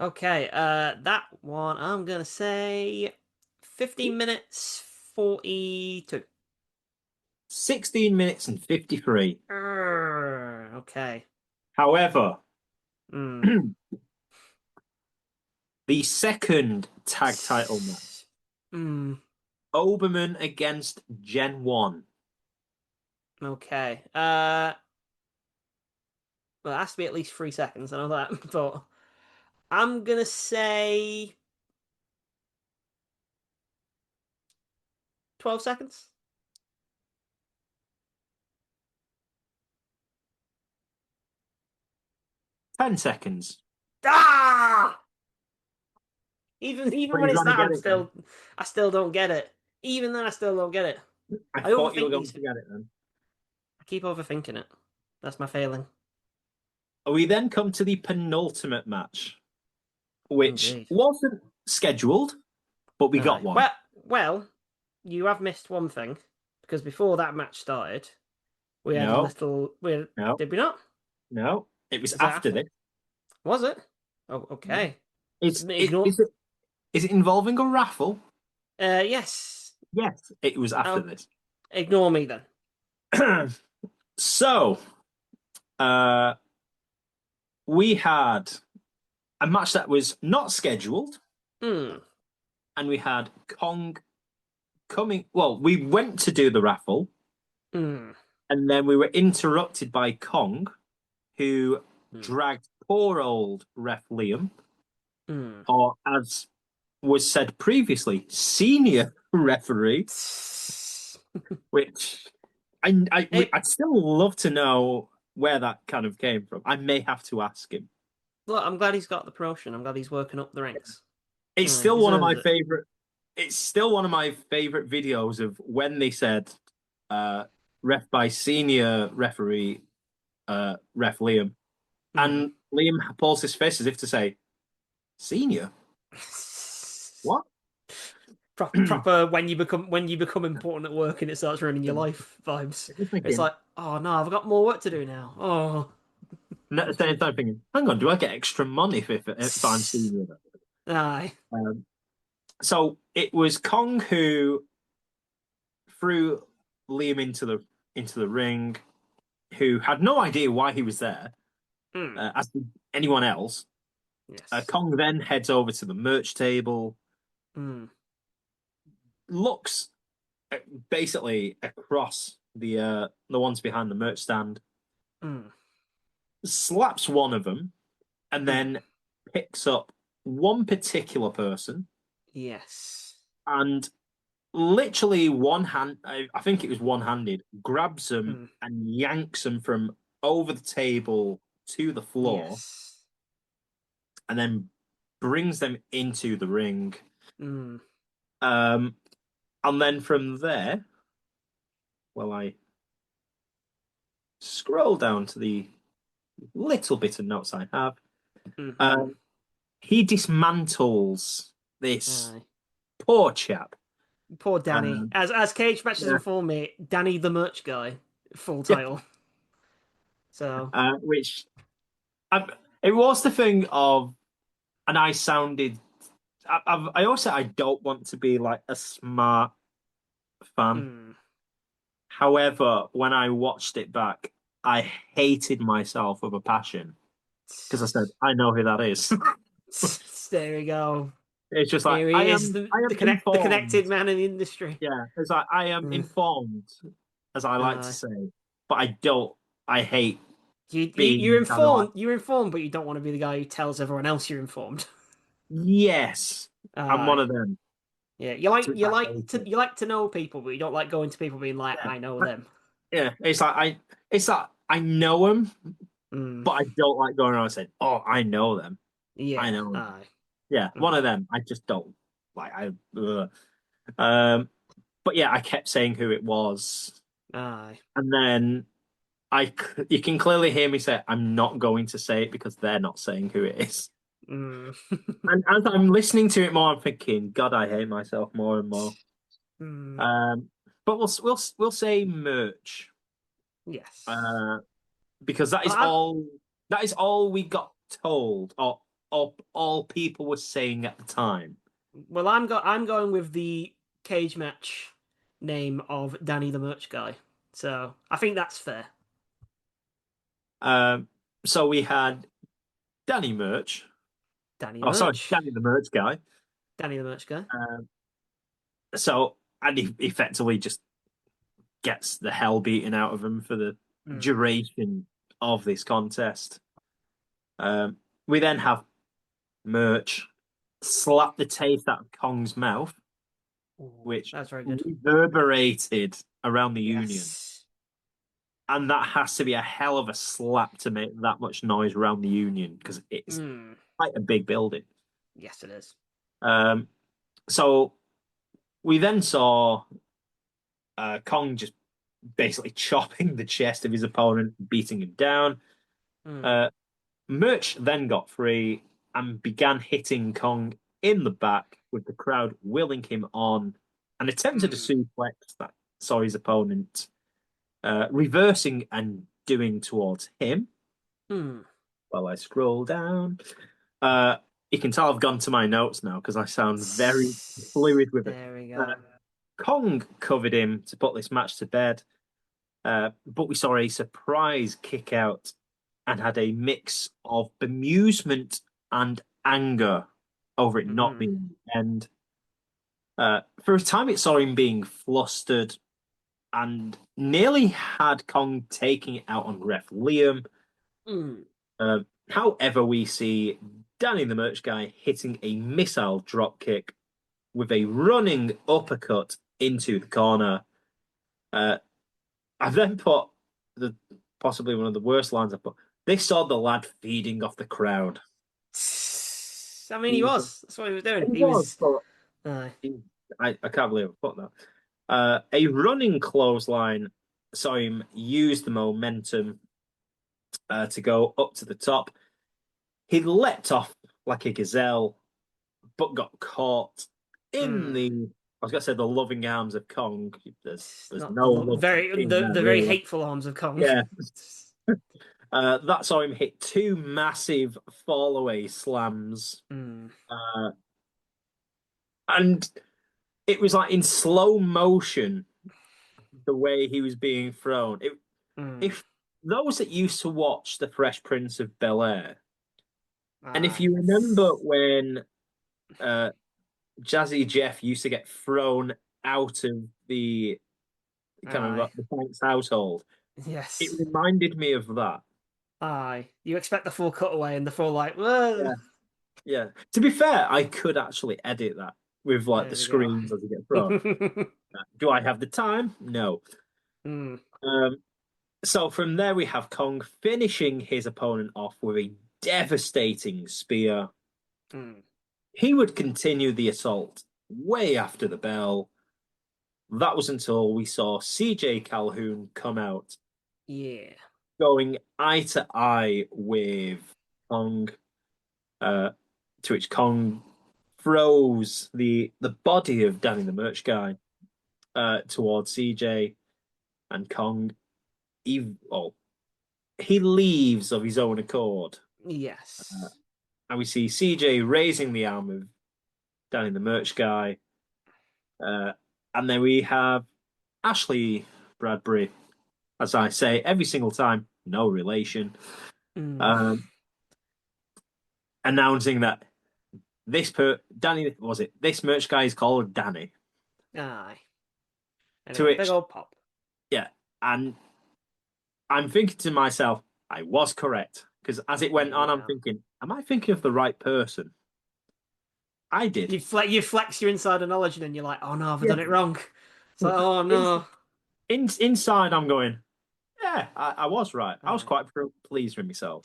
Okay. That one I'm gonna say 15 minutes 42. 16 minutes and 53. Okay. However, Mm. the second tag title match, Mm. Oberman against Gen 1. Okay. Well, it has to be at least 3 seconds. I know that, but I'm gonna say 12 seconds. 10 seconds. Ah! Even But when you're it's going to that, get it then. I still don't get it. Even then, I still don't get it. I I thought you were overthink going these. to get it then. I keep overthinking it. That's my failing. We then come to the penultimate match, which Indeed. wasn't scheduled, but we got Aye. one. Well, you have missed one thing because before that match started, we had a No, little. no, Did we not? no. It was Was that after after? this. Was it? Oh, okay. Ignore. Is it involving a raffle? Yes. Yes, it was after Oh, this. ignore me then. So, uh, we had a match that was not scheduled, Hmm. and we had Kong coming. Well, we went to do the raffle, Hmm. and then we were interrupted by Kong, who Hmm. dragged poor old ref Liam, Hmm. or as was said previously, senior referee, which It, I'd still love to know where that kind of came from. I may have to ask him. look, I'm glad he's got the promotion. I'm glad he's working up the ranks. It's He still one of deserves my it. favorite. It's still one of my favorite videos of when they said ref by senior referee ref Liam, Hmm. and Liam pulls his face as if to say, "Senior, what?" Proper when you become important at work and it starts ruining your life vibes. Just It's thinking, like, oh no, I've got more work to do now. Oh, at the same time thinking, "Hang on, do I get extra money if I'm senior?" aye. Um, so it was Kong who threw Liam into the ring, who had no idea why he was there, Hmm. as did anyone else. Yes. Kong then heads over to the merch table, Hmm. looks basically across the ones behind the merch stand, Hmm. slaps one of them, and Hmm. then picks up one particular person Yes. and literally one hand, I think it was one handed, grabs them Hmm. and yanks them from over the table to the floor Yes. and then brings them into the ring. Hmm. Um, and then from there, well, I scroll down to the little bit of notes I have. Hmm. Um, he dismantles this Aye. poor chap. Poor Danny. Um, As Cage matches yeah, inform me, Danny the merch guy, full yeah. title. So. Which it was the thing of, and I sounded. I also I don't want to be like a smart fan. Hmm. However, when I watched it back, I hated myself with a passion because I said I know who that is. There we go. It's just like Here he is, the I am the connect the informed. connected man in the industry. Yeah, it's like I am Uh, informed, as I like to uh, say, but I don't. I hate you're being kind of like, informed. You're informed, but you don't want to be the guy who tells everyone else you're informed. yes, I'm one Aye. of them. Yeah, you like So you I like hate to it. you like to know people, but you don't like going to people being like, Yeah, "I know them." yeah. It's like I know them, Mm, but I don't like going around saying, "Oh, I know them. I yeah. know them." Aye. Yeah, one of Mm, them. I just don't like. Um, but yeah, I kept saying who it was, aye. and then you can clearly hear me say, "I'm not going to say it because they're not saying who it is." Mm. And as I'm listening to it more, I'm thinking, God, I hate myself more and more. Mm, Um, but we'll say merch, yes. uh, because Well, that is all we got told, or all people were saying at the time. I'm going with the cage match name of Danny the merch guy. So I think that's fair. Um, so we had Danny Merch. Danny Oh, sorry, merch. Danny the Merch guy. Danny the merch guy. Um, and he effectively just gets the hell beaten out of him for the Mm. duration of this contest. We then have Merch slap the taste out of Kong's mouth, Ooh, which that's very good. reverberated around the Union. Yes. And that has to be a hell of a slap to make that much noise around the Union because it's Mm. quite a big building. Yes, it is. Um, so we then saw Kong just basically chopping the chest of his opponent, beating him down. Mm. Uh, Merch then got free and began hitting Kong in the back, with the crowd willing him on, and attempted a Mm. suplex that saw his opponent reversing and doing towards him. Mm. While I scroll down, uh, you can tell I've gone to my notes now because I sound very fluid with it. There we Uh, go. Kong covered him to put this match to bed, but we saw a surprise kick out and had a mix of bemusement and anger over it not Mm. being the end. For a time, it saw him being flustered and nearly had Kong taking it out on ref Liam. Mm. However, we see Danny the Merch Guy hitting a missile drop kick with a running uppercut into the corner. I then put the possibly one of the worst lines I put. They saw the lad feeding off the crowd. I mean, he He, was. That's what he was doing. he He was, was. but Aye. I can't believe I put that. A running clothesline saw him use the momentum to go up to the top. He leapt off like a gazelle, but got caught in Mm. I was going to say the loving arms of Kong. It's There's not no love very in there, the very really. hateful arms of Kong. Yeah. That saw him hit two massive fall away slams. Mm. And it was like in slow motion the way he was being thrown. Mm. If those that used to watch The Fresh Prince of Bel-Air, and if Aye. you remember when uh, Jazzy Jeff used to get thrown out of the Aye. the Thanks household, it Yes. reminded me of that. Aye. You expect the full cutaway and the full like, whoa. Yeah. Yeah. To be fair, I could actually edit that with like the There we go. screams as you get thrown. Do I have the time? No. Mm. Um, so from there, we have Kong finishing his opponent off with a devastating spear. Mm. He would continue the assault way after the bell. That was until we saw CJ Calhoun come out, Yeah. going eye to eye with Kong, to which Kong throws the body of Danny the Merch Guy towards CJ, and Kong he leaves of his own accord. Yes. And we see CJ raising the arm of Danny the Merch Guy. And then we have Ashley Bradbury, as I say every single time, no relation, Mm. um, announcing that Danny, was it? This merch guy is called Danny. Aye. And To a big which, old pop. yeah, and I'm thinking to myself, I was correct. Because as it went There we on, I'm go. thinking, am I thinking of the right person? I did. You flex your insider knowledge and then you're like, oh no, have I Yeah. done it wrong? It's like, oh no. Inside, I'm going, yeah, I was right. I was Aye. quite pleased with myself.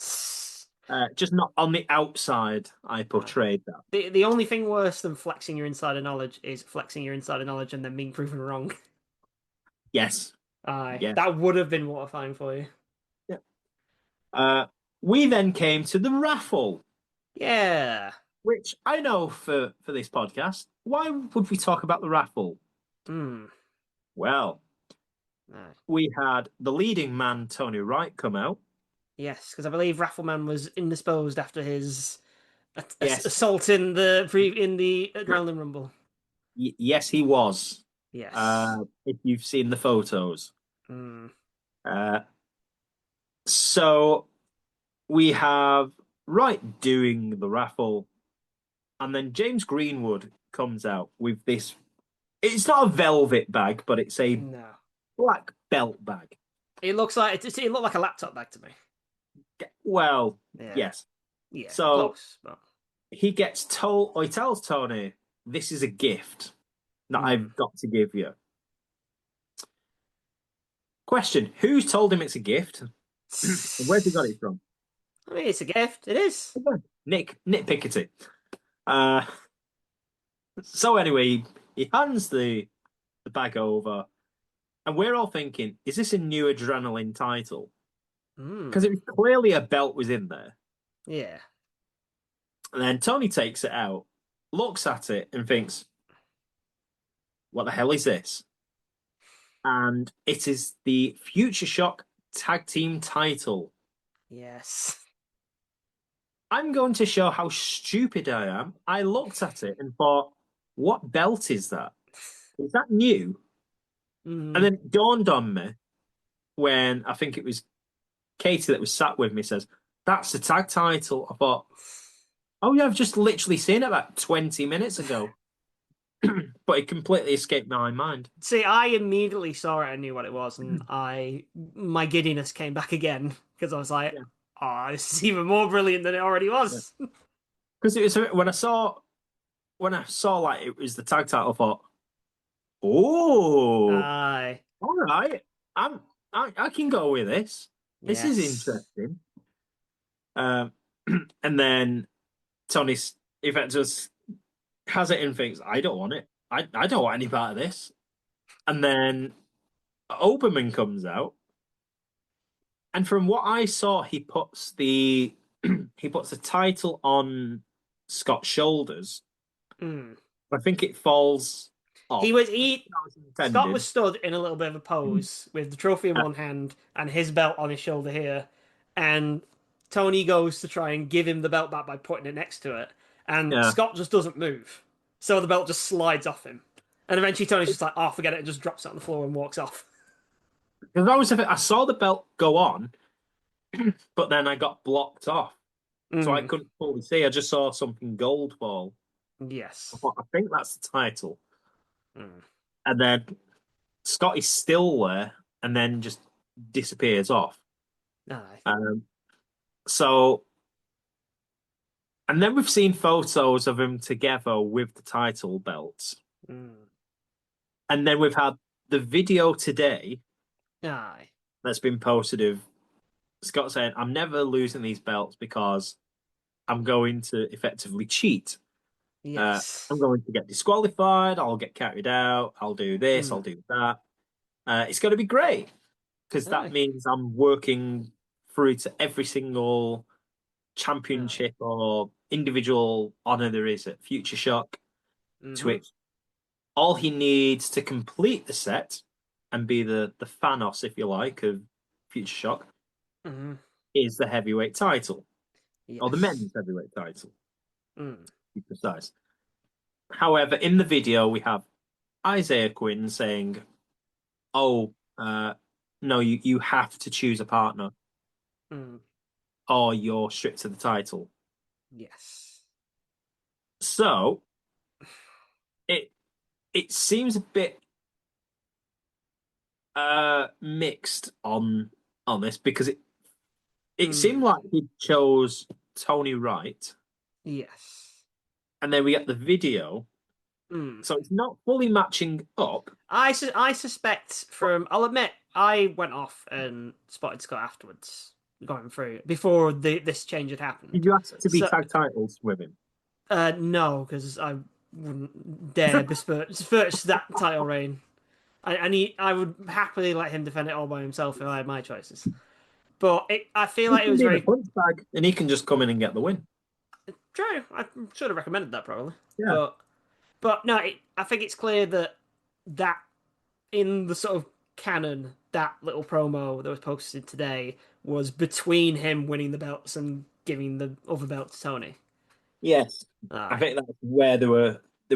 Just not on the outside, I Aye. portrayed that. The only thing worse than flexing your insider knowledge is flexing your insider knowledge and then being proven wrong. Yes. Aye. Yeah. That would have been mortifying for you. Yeah. We then came to the raffle, Yeah. which I know for this podcast. Why would we talk about the raffle? Hmm. Well, Aye. we had the leading man, Tony Wright, come out. Yes, because I believe Raffleman was indisposed after his Yes. assault in in the Adrenaline Rumble. Yes, he was. Yes. If you've seen the photos. Hmm. Uh, so we have Wright doing the raffle, and then James Greenwood comes out with this. It's not a velvet bag, but it's a No. black belt bag. It looks like it looked like a laptop bag to me. Well, Yeah. yes. Yeah. So Close, but he gets told, or he tells Tony, this is a gift that Hmm. I've got to give you. Question, who's told him it's a gift? Where's he got it from? I mean, it's a gift. It is. Nick Pickety. Uh, so anyway, he hands the bag over, And we're all thinking, is this a new adrenaline title? Because Mm. it was clearly a belt was in there. Yeah. And then Tony takes it out, looks at it, and thinks, what the hell is this? And it is the Future Shock Tag Team title. Yes. I'm going to show how stupid I am. I looked at it and thought, what belt is that? Is that new? And Mm. then it dawned on me when I think it was Katie that was sat with me says, that's the tag title. I thought, oh yeah, I've just literally seen it about 20 minutes ago. But it completely escaped my mind. See, I immediately saw it and knew what it was, and my giddiness came back again because I was like, Yeah. "Oh, this is even more brilliant than it already was." Because it was when I saw like it was the tag title, I thought, oh, Aye, all right. I can go with this. This is yes, interesting. Um, and then Tony Event just has it and thinks, I don't want it. I don't want any part of this. And then Oberman comes out, and from what I saw, he puts the he puts the title on Scott's shoulders. mm. I think it falls He off. was he. That was Scott intended. was stood in a little bit of a pose with the trophy in Uh, one hand and his belt on his shoulder here, and Tony goes to try and give him the belt back by putting it next to it, and yeah. Scott just doesn't move, so the belt just slides off him, and eventually Tony's just like, "Oh, forget it," and just drops it on the floor and walks off. Because I was I saw the belt go on, but then I got blocked off. So I Mm. couldn't fully see. I just saw something gold fall. I Yes. thought, I think that's the title. Mm. And then Scott is still there and then just disappears off. Aye. Um, so, and then we've seen photos of him together with the title belts. Mm. And then we've had the video today Aye. that's been posted of Scott saying, I'm never losing these belts because I'm going to effectively cheat. I'm Yes. going to get disqualified. I'll get carried out. I'll do this. Mm. I'll do that. It's going to be great because that Aye. means I'm working through to every single Aye. championship or individual honor there is at Future Shock, to Mm-hmm. which all he needs to complete the set and be the Thanos, if you like, of Future Shock Mm-hmm. is the heavyweight title or the Yes. men's heavyweight title, to Mm. be precise. However, in the video, we have Isaiah Quinn saying, "Oh, no, you have to choose a partner, Mm. or you're stripped to the title." Yes. So it it seems a bit mixed on this because it seemed Mm. like he chose Tony Wright, Yes. and then we get the video, Mm. so it's not fully matching up. I suspect But from I'll admit I went off and spotted Scott afterwards going through before this change had did happened. you ask to be So tag titles with him? no, because I wouldn't dare besmirch that title reign. I would happily let him defend it all by himself if I had my choices. But I feel He like it can was be the very punch bag, and he can just come in and get the win. true. I should have recommended that probably, Yeah. but no, I think it's clear that in the sort of canon, that little promo that was posted today was between him winning the belts and giving the other belt to Tony. Yes, I Aye, think that's where they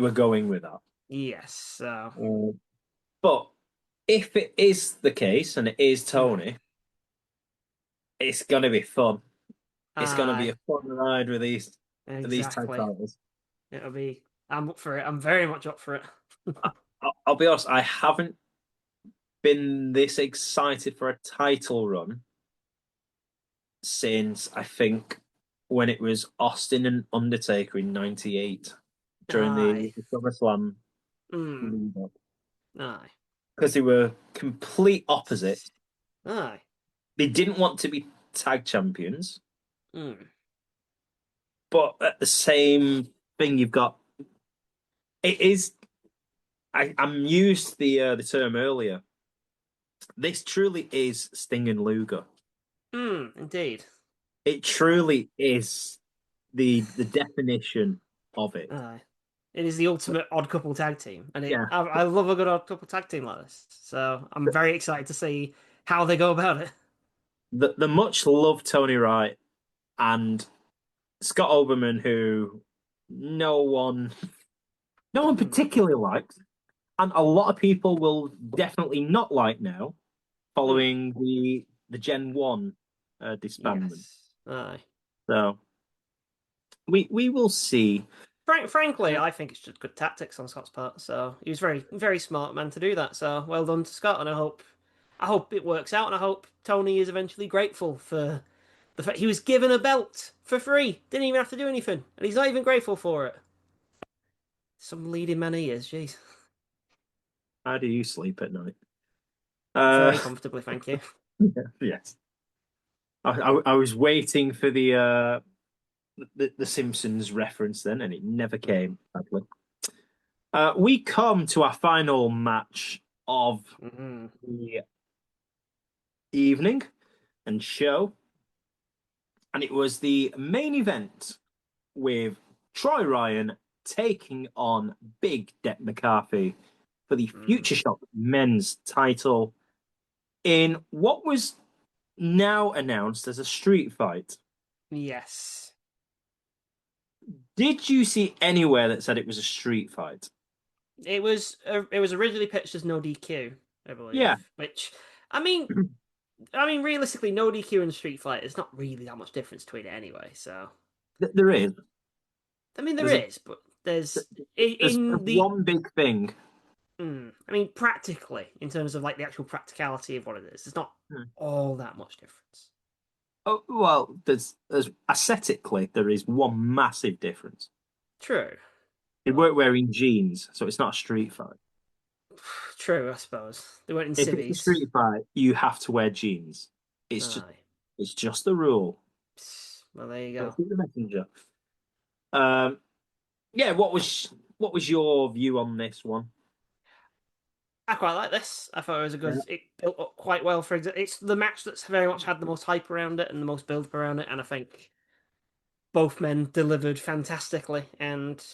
were going with that. yes. So, Uh, but if it is the case and it is mm, Tony, it's gonna be fun. It's gonna be aye, a fun ride with these tag exactly. titles. It'll be. I'm up for it. I'm very much up for it. I'll be honest, I haven't been this excited for a title run since I think when it was Austin and Undertaker in '98 during Aye, the SummerSlam mm, lead up aye, because they were complete opposites. aye. They didn't want to be tag champions, Mm, but at the same thing, you've got it is. I'm used the term earlier. This truly is Sting and Luger. Indeed. It truly is the definition of it. Aye. It is the ultimate odd couple tag team, and Yeah. I love a good odd couple tag team like this. So I'm very excited to see how they go about it. The much loved Tony Wright and Scott Oberman, who no one no one Hmm. particularly likes, and a lot of people will definitely not like now, Hmm. following the Gen 1 disbandment. Yes. Aye. So we will see. Frankly, Uh, I think it's just good tactics on Scott's part. So he was very smart man to do that. So well done to Scott, and I hope it works out, and I hope Tony is eventually grateful for the fact he was given a belt for free, didn't even have to do anything, and he's not even grateful for it. Some leading man he is, jeez. how do you sleep at night? Uh, Very comfortably, thank you. yes. I was waiting for the Simpsons reference then, and it never came, sadly. We come to our final match of Hmm. the evening and show, and it was the main event with Troy Ryan taking on Big Deck McCarthy for the Mm. Futureshock men's title in what was now announced as a street fight. Yes. Did you see anywhere that said it was a street fight? It was originally pitched as no DQ, I Yeah, believe. Which I mean I mean realistically no DQ and Street Fight is not really that much difference between it anyway, so there is. I mean there There's a is, but there's there's in the one big thing. I mean practically in terms of like the actual practicality of what it is, there's not all that much difference. Oh, well, there's aesthetically there is one massive difference. True. They But weren't wearing jeans, so it's not a street fight. true, I suppose. They weren't in If it's a civvies. street fight, you have to wear jeans. It's just Aye. it's just the rule. Well there you Don't go. shoot the messenger. Um, yeah. What was your view on this one? I quite like this. I thought it was a Yeah. good. It built up quite well for. It's the match that's very much had the most hype around it and the most build up around it, and I think both men delivered fantastically. And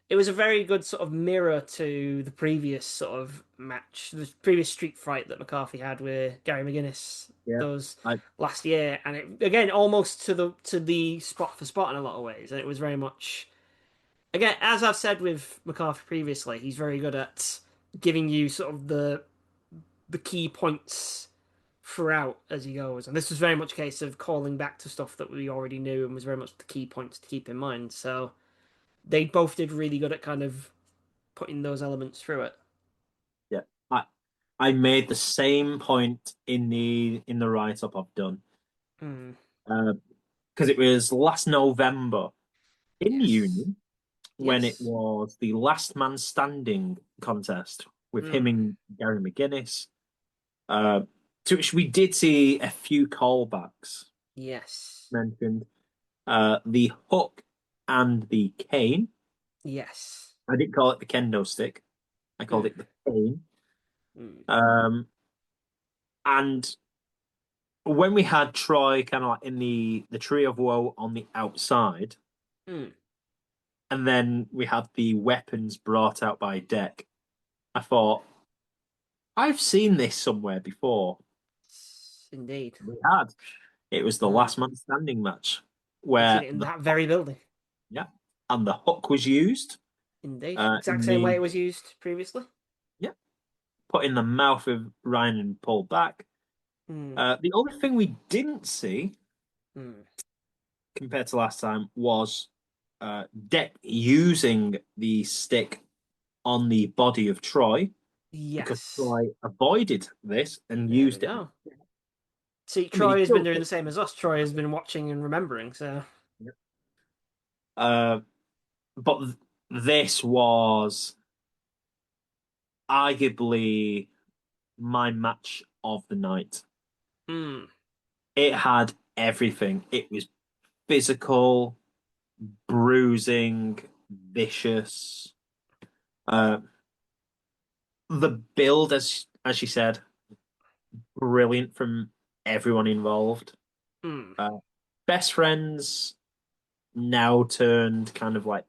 it was a very good sort of mirror to the previous sort of match, the previous street fight that McCarthy had with Gary McGuinness Yeah. those I last year, and it again almost to the spot for spot in a lot of ways, and it was very much again, as I've said with McCarthy previously, he's very good at giving you sort of the key points throughout as he goes. And this was very much a case of calling back to stuff that we already knew and was very much the key points to keep in mind. So they both did really good at kind of putting those elements through it. yeah. I I made the same point in the write up I've done. Hmm. Because it was last November in the Yes. Union when it Yes. was the last man standing contest with him Hmm. and Gary McGuinness. Uh, to which we did see a few callbacks Yes. mentioned. The hook and the cane. Yes. I didn't call it the kendo stick. I called Hmm. it the cane. Hmm. Um, and when we had Troy kind of like in the tree of woe on the outside, Hmm. and then we had the weapons brought out by Deck, I thought I've seen this somewhere before. Indeed. We had. It was the Hmm. last man standing match We've seen where it in that very building. yeah, and the hook was used Indeed. Exact in same way the it was used previously. yeah, put in the mouth of Ryan and pulled back. Hmm. The only thing we didn't see Hmm. compared to last time was Deck using the stick on the body of Troy because Yes. Troy avoided this and There we used it. go. See, I mean, he Troy has been still. doing the same as us. Troy has been watching and remembering. So, Uh, but this was arguably my match of the night. hmm. It had everything. It was physical, bruising, vicious. Uh, the build, as she said, brilliant from everyone involved. Mm, Uh, Best friends now turned kind of like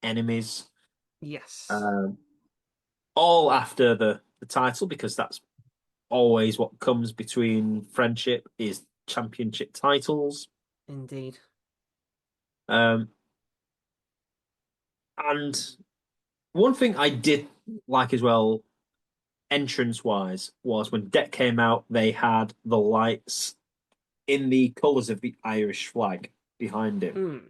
enemies. yes, Um, all after the title because that's always what comes between friendship is championship titles. indeed. Um, and one thing I did like as well, entrance wise, was when Deck came out, they had the lights in the colours of the Irish flag behind him. Mm.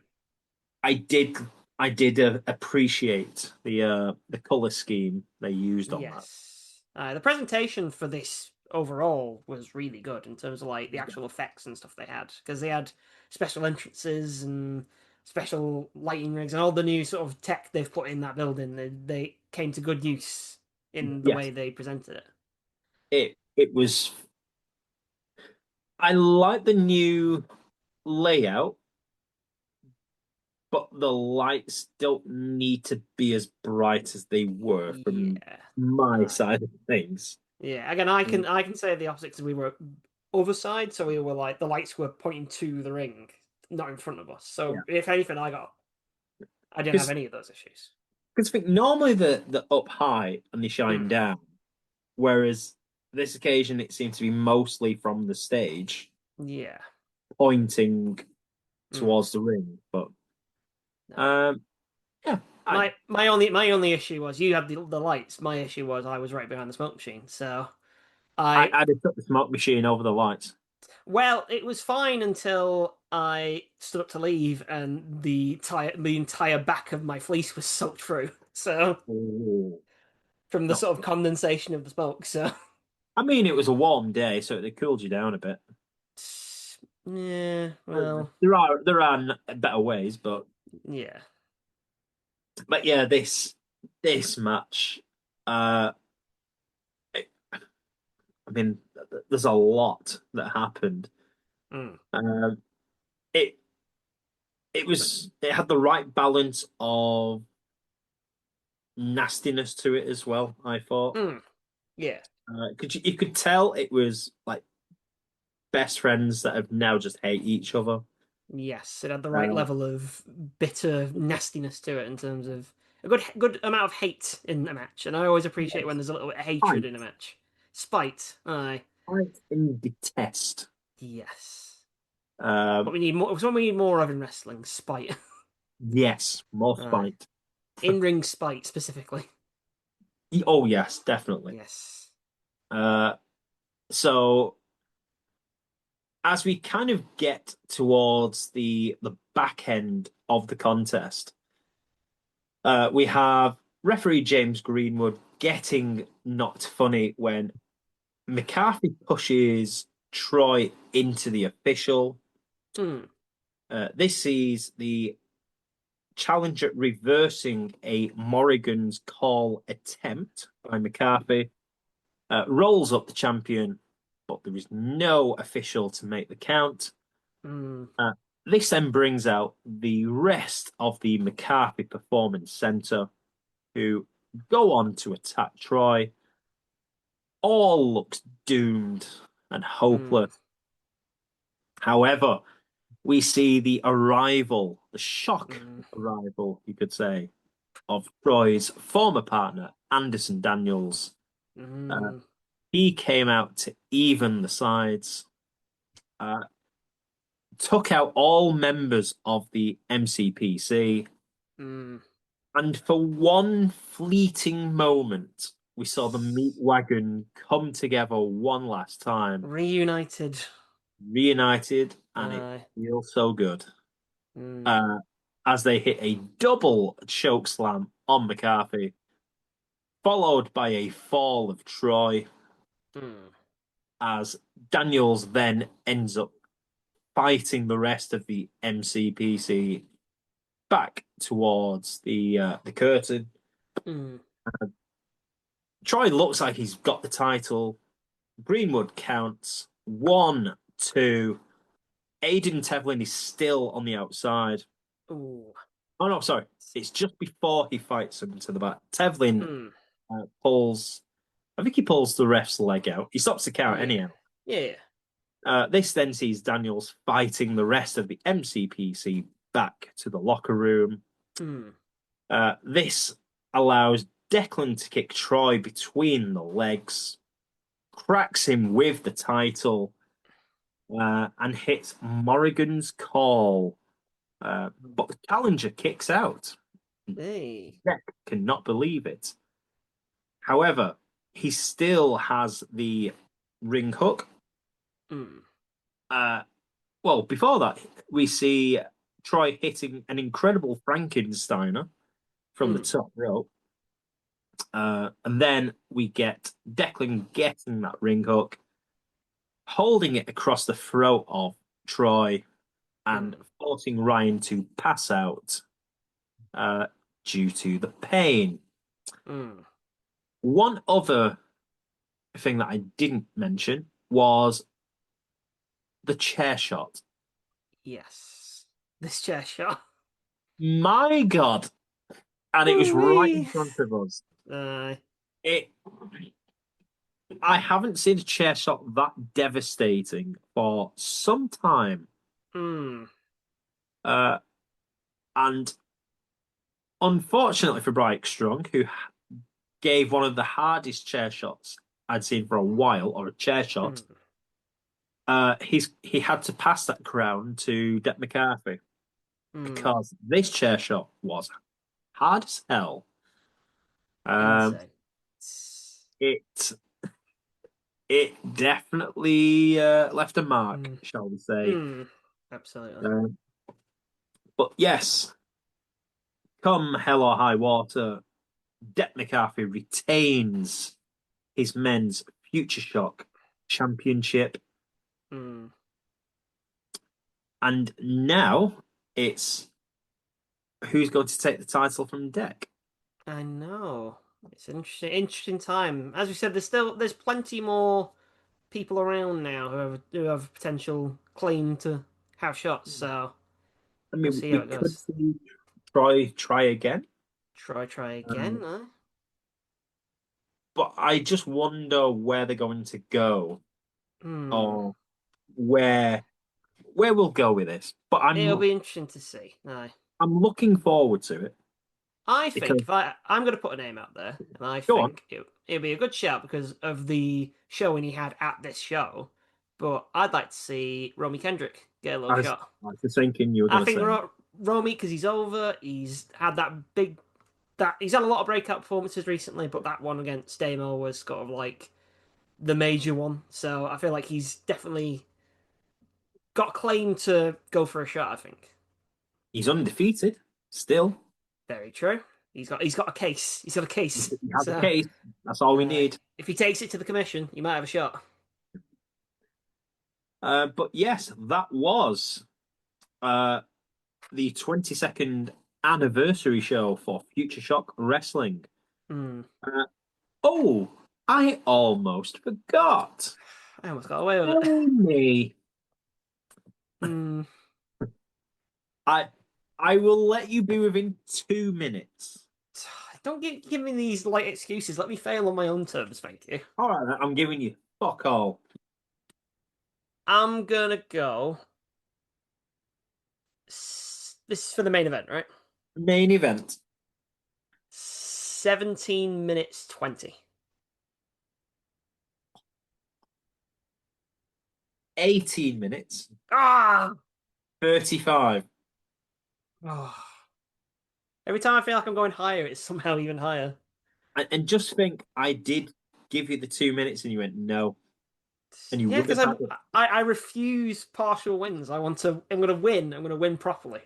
I did I did appreciate the colour scheme they used on that. Yes. The presentation for this overall was really good in terms of like the actual effects and stuff they had because they had special entrances and special lighting rigs and all the new sort of tech they've put in that building. They came to good use in the way Yes, they presented it. it was. I like the new layout, but the lights don't need to be as bright as they were from Yeah. my Uh, side of things. yeah. Again, I can say the opposite because we were other side, so we were like the lights were pointing to the ring, not in front of us. Yeah, So if anything, I didn't have any of those issues. because I think normally the up high and they shine Mm. down, whereas this occasion it seemed to be mostly from the stage Yeah. pointing Mm. towards the ring. But No. um, yeah, My only issue was you had the lights. My issue was I was right behind the smoke machine. So I I'd have took the smoke machine over the lights. well, it was fine until I stood up to leave and the entire back of my fleece was soaked through. So Ooh, from the not sort of fun. condensation of the smoke. So I mean, it was a warm day, so it cooled you down a bit. yeah, well, There are better ways, yeah. yeah, this match, uh, it, I mean, there's a lot that happened. Mm. Um, it it had the right balance of nastiness to it as well. I thought, Mm. Yeah. you could tell it was like best friends that have now just hate each other. Yes, it had the right Uh, level of bitter nastiness to it in terms of a good amount of hate in a match, and I always appreciate when yes, there's a little bit of hatred fight, in a match. Spite, aye, fight and detest. yes. What Um, we need more. It's what we need more of in wrestling. Spite, yes, more aye. spite. In-ring spite specifically. Oh yes, definitely. Yes. Uh, so as we kind of get towards the back end of the contest, we have referee James Greenwood getting knocked funny when McCarthy pushes Troy into the official. Mm. This sees the challenger reversing a Morrigan's call attempt by McCarthy, rolls up the champion, but there is no official to make the count. Mm. Uh, this then brings out the rest of the McCarthy Performance Center, who go on to attack Troy. All looks doomed and Mm. hopeless. However, we see the arrival, the shock Mm. arrival, you could say, of Troy's former partner, Anderson Daniels. Uh, Mm. he came out to even the sides, uh, took out all members of the MCPC, Mm. and for one fleeting moment, we saw the meat wagon come together one last time, Reunited. reunited, and it Aye. feels so good. Mm. Uh, as they hit a double choke slam on McCarthy, followed by a fall of Troy, Mm. as Daniels then ends up fighting the rest of the MCPC back towards the curtain. Mm. Troy looks like he's got the title. Greenwood counts 1, 2. Aiden Tevlin is still on the outside. Ooh. Oh no, sorry. It's just before he fights him to the back. Tevlin Mm. pulls. I think he pulls the ref's leg out. He stops the count Yeah. anyhow. Yeah. This then sees Daniels fighting the rest of the MCPC back to the locker room. Hmm. This allows Declan to kick Troy between the legs, cracks him with the title, and hits Morrigan's call. But the challenger kicks out. Hey. Deck cannot believe it. However, he still has the ring hook. Hmm. Uh, well, before that, we see Troy hitting an incredible Frankensteiner from the Hmm. top rope. And then we get Declan getting that ring hook, holding it across the throat of Troy, and Hmm. forcing Ryan to pass out uh, due to the pain. Hmm. One other thing that I didn't mention was the chair shot. Yes. This chair shot. My God. And it was right in Woo-wee. front of us. Uh, It. I haven't seen a chair shot that devastating for some time. hmm. Uh, and unfortunately for Brian Strong, who gave one of the hardest chair shots I'd seen for a while, or a chair shot, Hmm. he had to pass that crown to Depp McCarthy Hmm. because this chair shot was hard as hell. Um, Insane. it it definitely left a mark, Hmm. shall we say? Hmm. Absolutely. Um, but yes, come hell or high water, Depp McCarthy retains his men's Future Shock Championship, Hmm. and now it's who's going to take the title from Deck. I know. It's an interesting time. As we said, there's plenty more people around now who have potential claim to have shots. So I we'll mean, see how we it could goes. see try again, Try um, again. Huh? but I just wonder where they're going to go Hmm. or where we'll go with this. But It'll be interesting to see. No. I'm looking forward to it I think because I'm going to put a name out there, and I go on. think it'll be a good shout because of the showing he had at this show. But I'd like to see Romie Kendrick get a little shot. I was thinking you were I going to think say Romie, because he's over, he's had that he's had a lot of breakout performances recently, but that one against Damo was sort of like the major one. So I feel like he's definitely got claim to go for a shot. I think he's undefeated still. very true. He's got a case. He's got a He case. has a So case. That's all we need. if he takes it to the commission, he might have a shot. But yes, that was uh, the 22nd anniversary show for Future Shock Wrestling. Hmm. Uh, oh, I almost forgot. I almost got away with it. Tell me, Hmm. I I will let you be within 2 minutes. Don't give me these light excuses. Let me fail on my own terms, thank you. All right, I'm giving you fuck all. I'm gonna go. This is for the main event, right? Main event, 17 minutes 20. 18 minutes, Ah! 35. Oh. Every time I feel like I'm going higher, it's somehow even higher. And just think, I did give you the 2 minutes and you went no, and you Yeah, would because have I, had it. I I refuse partial wins. I'm gonna win. I'm gonna win properly.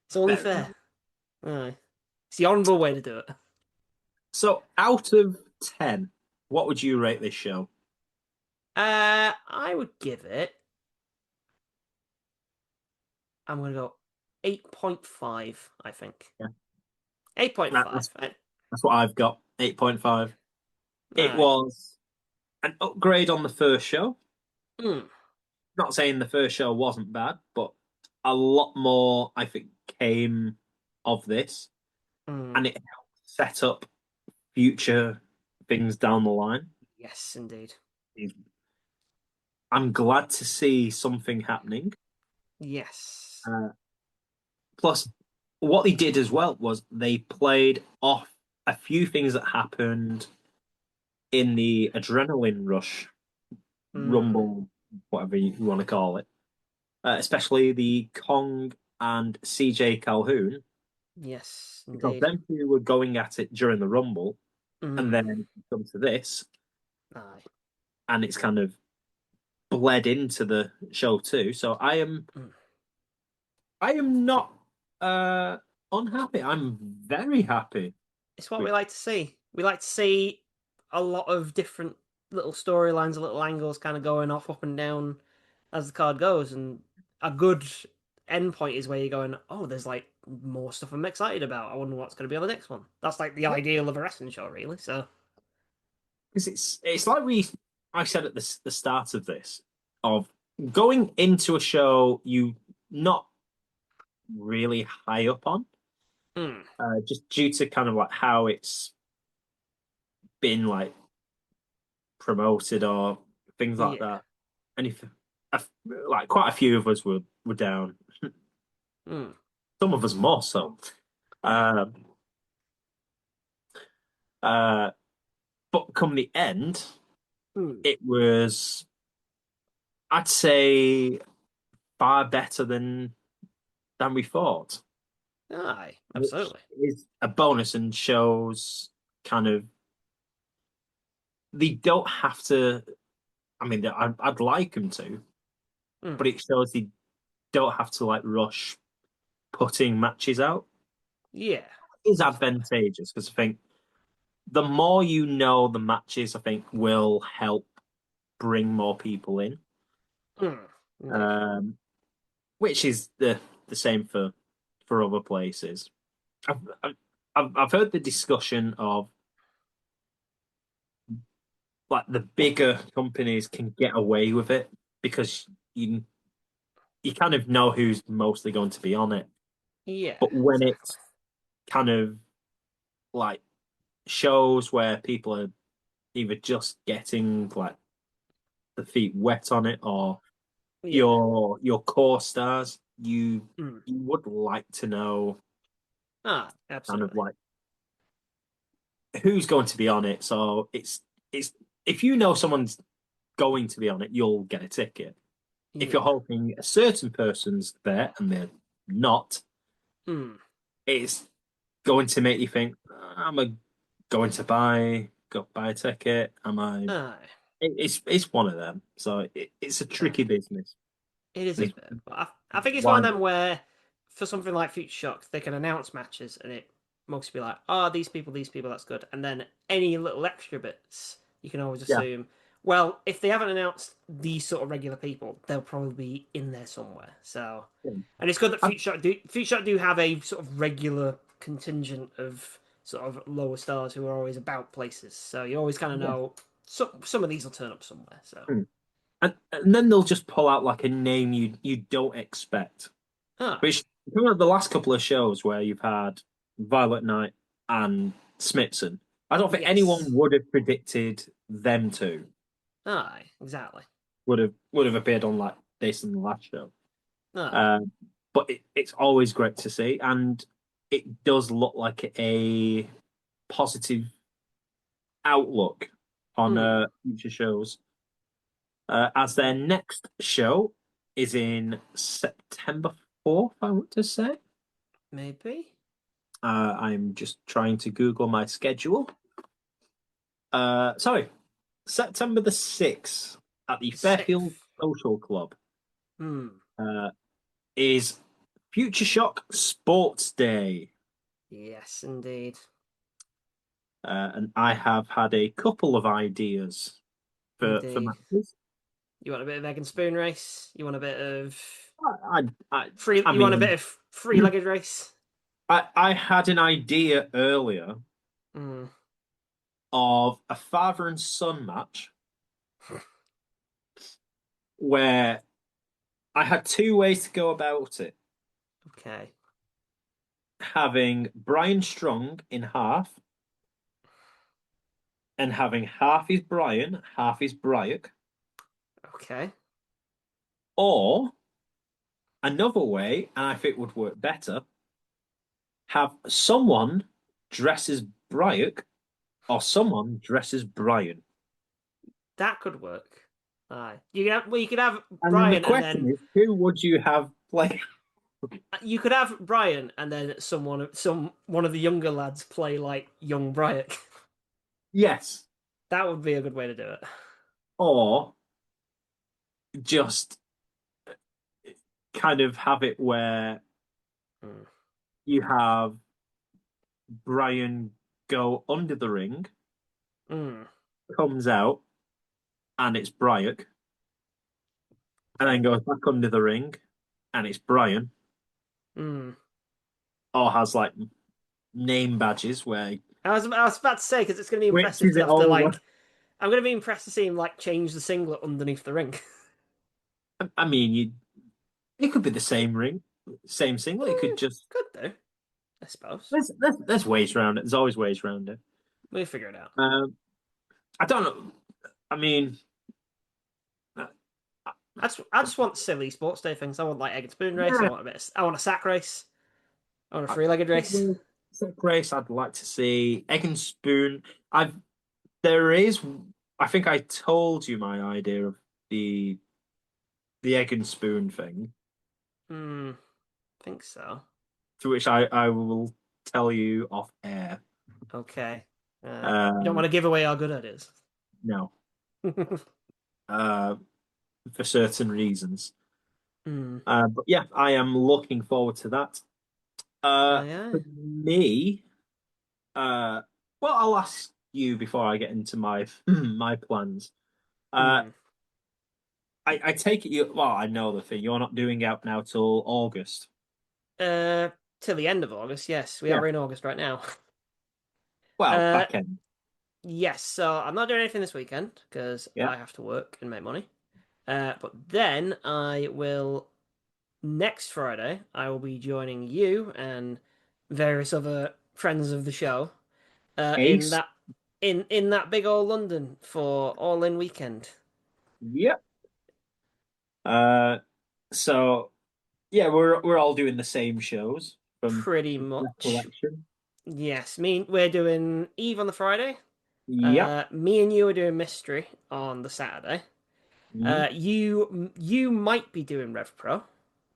It's only Fair enough. fair. Aye. It's the honourable way to do it. So, out of 10, what would you rate this show? I would give it. I'm gonna go 8.5. I think Yeah, 8.5. that's that's what I've got. 8.5. It Aye. was an upgrade on the first show. Mm, Not saying the first show wasn't bad, but a lot more, I think, came of this, mm. and it helped set up future things down the line. Yes, indeed. I'm glad to see something happening. Yes. Uh, Plus, what they did as well was they played off a few things that happened in the adrenaline rush, Mm. rumble, whatever you want to call it, especially the Kong and CJ Calhoun, Yes, because indeed. them two were going at it during the rumble, and Mm. then you come to this, Aye. and it's kind of bled into the show too. So Mm. I am not unhappy. I'm very happy It's what we with. like to see. We like to see a lot of different little storylines, little angles kind of going off up and down as the card goes. And a good end point is where you're going, oh, there's like more stuff I'm excited about. I wonder what's going to be on the next one. That's like the ideal of a wrestling show, really. So, Because it's like I said at the start of this of going into a show you not really high up on, mm, just due to kind of like how it's been like promoted or things like yeah. that. And if like quite a few of us were down, Mm, some of us more so. Um, uh, but come the end, mm. it was I'd say far better than we thought, Aye, which absolutely. is a bonus and shows kind of they don't have to. I mean, I'd like them to, but Mm, it shows they don't have to like rush putting matches out. yeah. It is Definitely. advantageous because I think the more you know the matches, I think will help bring more people in. Mm, indeed. Um, which is the same for other places. I've heard the discussion of like the bigger companies can get away with it because you kind of know who's mostly going to be on it. Yeah, But when exactly. it's kind of like shows where people are either just getting like the feet wet on it or Yeah. your core stars, Mm. you would like to know Ah, kind of absolutely. like who's going to be on it. So it's if you know someone's going to be on it, you'll get a ticket. If you're Yeah. hoping a certain person's there and they're not, Mm. it's going to make you think, am I going to buy a ticket? Am I? Aye. It's one of them. So it's a tricky Aye. business. It is And a if, bit. But I think it's one why of them not? where, for something like Future Shock, they can announce matches and it must be like, oh, these people, that's good. And then any little extra bits, you can always Yeah. assume, well, if they haven't announced these sort of regular people, they'll probably be in there somewhere. So, and it's good that I, Future Shock do have a sort of regular contingent of sort of lower stars who are always about places. So you always kind of yeah. know some of these will turn up somewhere. So, Hmm. And then they'll just pull out like a name you don't expect. ah, Which remember the last couple of shows where you've had Violet Knight and Smithson. I don't think anyone yes. would have predicted them two Aye, exactly. would have appeared on like this in the last show. Aye. Um, but it's always great to see, and it does look like a positive outlook on Hmm. future shows. As their next show is in September 4th, I want to say. Maybe. I'm just trying to Google my schedule. Sorry, September the 6th at the Fairfield Sixth. Social Club Hmm. uh, is Future Shock Sports Day. Yes, indeed. And I have had a couple of ideas for Indeed. matches. You want a bit of egg and spoon race? You want a bit of I, I, free? I You want a bit mean, of free-legged race? I had an idea earlier Hmm. of a father and son match where I had two ways to go about it. Okay. Having Brian Strong in half and having half is Brian, half is Bryok, Okay. Or another way, and I think would work better, have someone dress as Bryok or someone dress as Brian. That could work. Aye. You could have And then the Brian and question then is, who would you have play? you could have Brian and then some one of the younger lads play like young Brian. Yes. That would be a good way to do it. Or just kind of have it where Mm. you have Brian go under the ring, Mm. comes out, and it's Bryok, and then Okay. goes back under the ring, and it's Brian, Mm. or has like name badges where I was about to say because it's going to be which impressive is to it have to all? like. I'm going to be impressed to see him like change the singlet underneath the ring. I mean, it could be the same ring, same singlet. It could just Could do, I suppose. there's ways around it. There's always ways around it. We'll figure it out. I don't know. I mean, uh, I just want silly sports day things. I want like egg and spoon race. yeah, I want a sack race. I want a I, three-legged race. race I'd like to see. Egg and spoon. I've there is. I think I told you my idea of the the egg and spoon thing, Hmm. Think so. to which I will tell you off air. Okay. You don't Uh, want to give away our good ideas. no, uh, for certain reasons. Hmm. But yeah, I am looking forward to that. Aye, aye. For me, uh, well, I'll ask you before I get into my my plans. Uh, Hmm. I take it you. Well, I know the thing. You're not doing out now till August. Uh, till the end of August. Yes, we Yeah. are in August right now. Well, Uh, back end. yes. So I'm not doing anything this weekend because Yeah. I have to work and make money. But then I will next Friday. I will be joining you and various other friends of the show in Ace. that big old London for All In weekend. Yep. Uh, so yeah, we're all doing the same shows from Pretty much. recollection. Yes, we're doing Eve on the Friday. Yep. Me and you are doing Mystery on the Saturday. Mhm. You might be doing Rev Pro.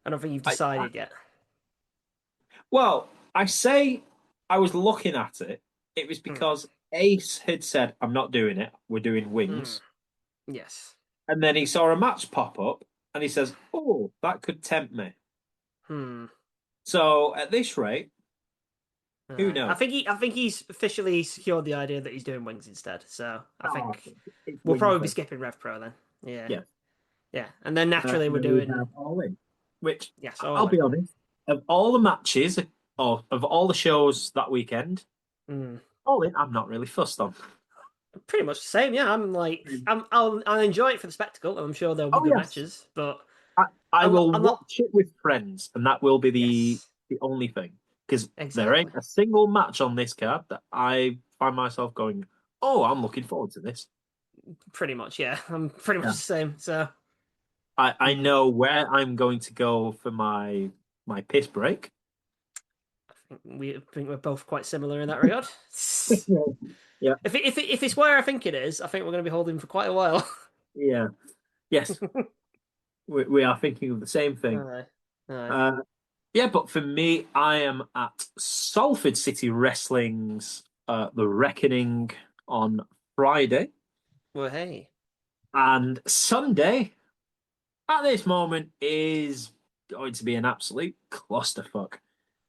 I don't think you've I decided yet. well, I say I was looking at it. It was Hmm. because Ace had said, "I'm not doing it. We're doing Hmm. wings." Yes. And then he saw a match pop up, and he says, "Oh, that could tempt me." Hmm. So at this rate, who Aye. knows? I think he's officially secured the idea that he's doing wings instead. So I Oh, think it's we'll wings probably be then. skipping Rev Pro then. Yeah. Yeah. Yeah. And then naturally And we're then we doing have All In, which yes, I'll all be in. honest, of all the matches or of all the shows that weekend, Hmm. All In, I'm not really fussed on. Pretty much the same, yeah. I'll enjoy it for the spectacle, and I'm sure there'll be Oh good yes, matches, but I will I'm not. watch it with friends, and that will be Yes, the only thing. Because there exactly. ain't a single match on this card that I find myself going, "Oh, I'm looking forward to this." Pretty much, yeah. I'm pretty much Yeah. the same. So I mm, know where I'm going to go for my piss break. I think we're both quite similar in that regard. Yeah, If it's where I think it is, I think we're going to be holding for quite a while. yeah, yes, we are thinking of the same thing. Aye, aye. Uh, yeah, but for me, I am at Salford City Wrestling's The Reckoning on Friday Well, hey. and Sunday. At this moment, is going to be an absolute clusterfuck.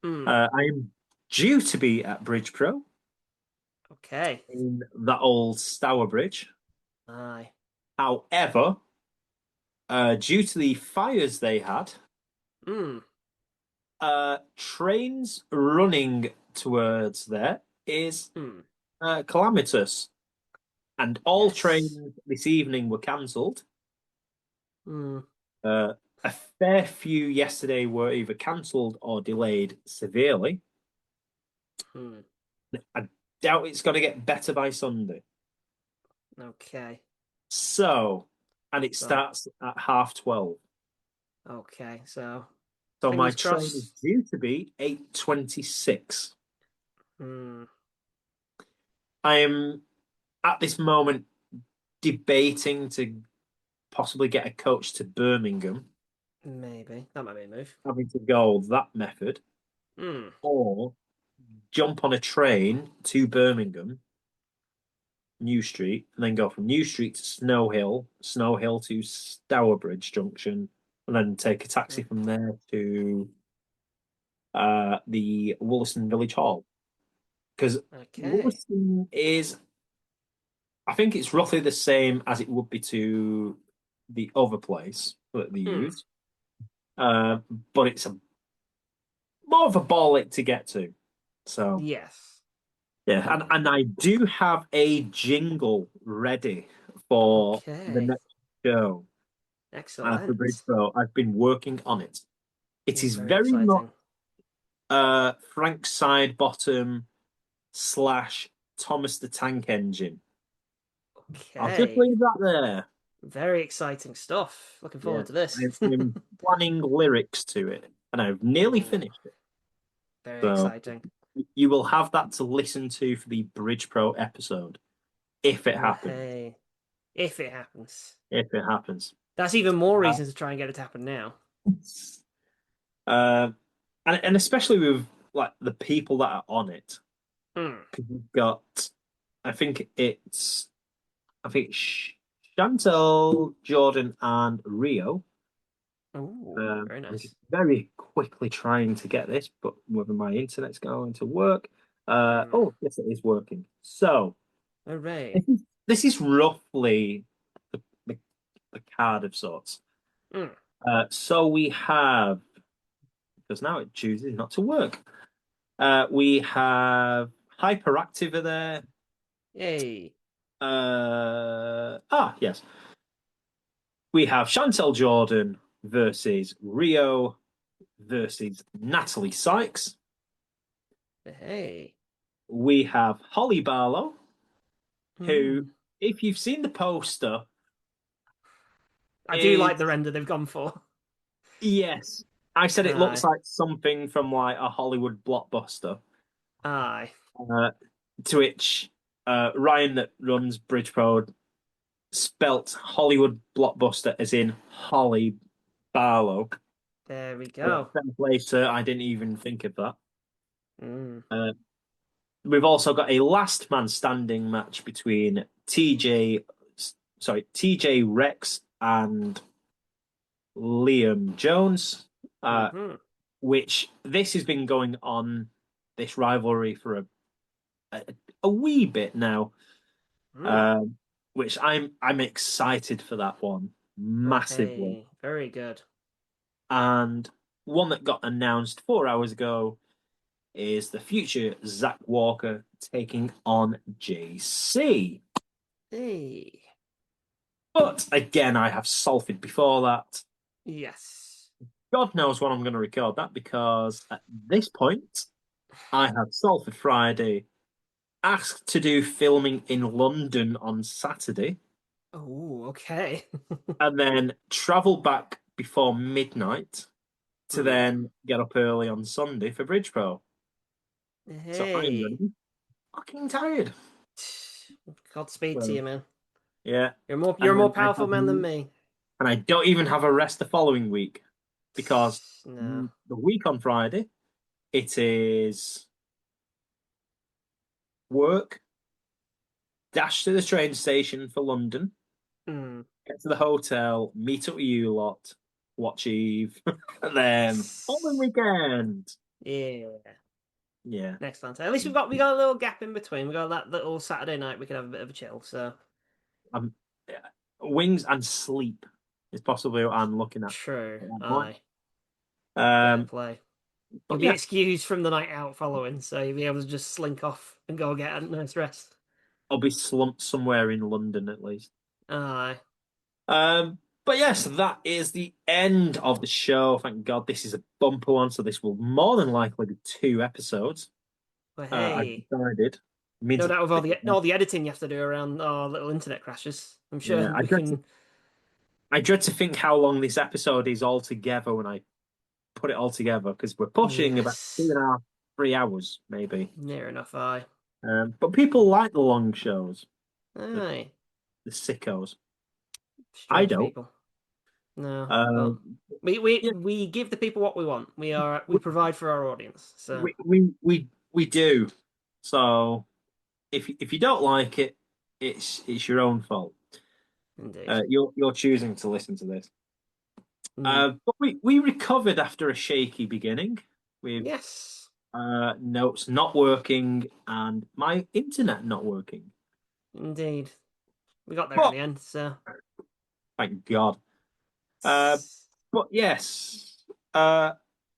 Hmm. I am due to be at Bridge Pro Okay. in that old Stour Bridge. Aye. However, due to the fires they had, Hmm. trains running towards there is Hmm. calamitous, and all Yes. trains this evening were cancelled. Hmm. Uh, a fair few yesterday were either cancelled or delayed severely. Hmm. I doubt it's going to get better by Sunday. Okay. So and it So starts at 12:30. okay, so So my fingers train is crossed. due to be 8:26. Hmm, I am at this moment debating to possibly get a coach to Birmingham, maybe that might be a move. having to go that method, Hmm. or jump on a train to Birmingham, New Street, and then go from New Street to Snow Hill to Stourbridge Junction, and then take a taxi from there to the Wollaston Village Hall. Because Okay. Wollaston is, I think it's roughly the same as it would be to the other place that they Hmm. use, uh, but it's a more of a ball ache to get to. So Yes. yeah, and I do have a jingle ready for the Okay. next show for Excellent. Bridgepro. I've been working on it. It Oh, is very very much exciting. Frank Sidebottom slash Thomas the Tank Engine. I'll just Okay. leave that there. Very exciting stuff. Looking Yeah, forward to this. I'm planning lyrics to it, and I've nearly Oh, finished it. very So exciting. you will have that to listen to for the Bridge Pro episode if it Oh, happens. hey. If it happens. If it happens. That's even more Uh, reason to try and get it to happen now. uh, and especially with like the people that are on it, Hmm. because you've got, I think it's, I think it's Chantel, Jordan, and Rio. Oh, very I'm just nice. very quickly trying to get this, but whether my internet's going to work. Hmm. Oh, yes, it is working. So Hooray. this is roughly the, the, the card of sorts. Hmm. So we have, because now it chooses not to work. We have Hyperactive there. Yay. Yes. We have Chantel Jordan versus Rio versus Natalie Sykes. Hey. We have Holly Barlow, who, Hmm. if you've seen the poster, I do like the is render they've gone for. yes. I said it looks Aye. like something from like a Hollywood blockbuster. Aye. Uh, to which Ryan, that runs Bridge Pro, spelt Hollywood blockbuster as in Holly Barlow. There we go. Then later, I didn't even think of that. Hmm. Uh, we've also got a last man standing match between TJ Rex and Liam Jones, Hmm. which this has been going on, this rivalry for a, a wee bit now, Hmm. um, which I'm excited for that one Oh, massively. hey. Very good. And one that got announced 4 hours ago is the future Zach Walker taking on JC. Hey. But again, I have Salford before that. Yes. God knows when I'm going to record that because at this point, I have Salford Friday, asked to do filming in London on Saturday, Oh, okay. and then travel back before midnight to Hmm. then get up early on Sunday for Bridge Pro. So I'm going Hey. to be fucking tired. Godspeed to So you, man. yeah, You're and a more then powerful man than me. I don't even have a rest the following week because No. the week on Friday it is work, dash to the train station for London, Hmm. get to the hotel, meet up with you lot, watch Eve, and then following weekend. Yeah. Yeah, Next time. At least we got a little gap in between. We got that little Saturday night we could have a bit of a chill. So I'm yeah, wings and sleep is possibly what I'm looking at true. that point. Aye. Fair Um, play. You'll but be yeah, excused from the night out following, so you'll be able to just slink off and go get a nice rest. I'll be slumped somewhere in London at least. Aye. But yes, that is the end of the show. Thank God this is a bumper one, so this will more than likely be 2 episodes. But I've hey, decided. It means no a doubt with bit all the editing you have to do around our little internet crashes, I'm sure yeah, we can. I dread to think how long this episode is altogether when I put it all together because we're pushing about two Yes. and a half, 3 hours maybe. Near enough, aye. But people like the long shows, the, Aye. the sickos. I Strange don't. people. No, but Um, yeah, we give the people what we want. We provide for our audience. So we do. So if you don't like it, it's your own fault. indeed. You're choosing to listen to this. Mm. But we recovered after a shaky beginning with Yes, notes not working and my internet not working. indeed. We got there in But the end. So thank God. Uh, but yes, uh,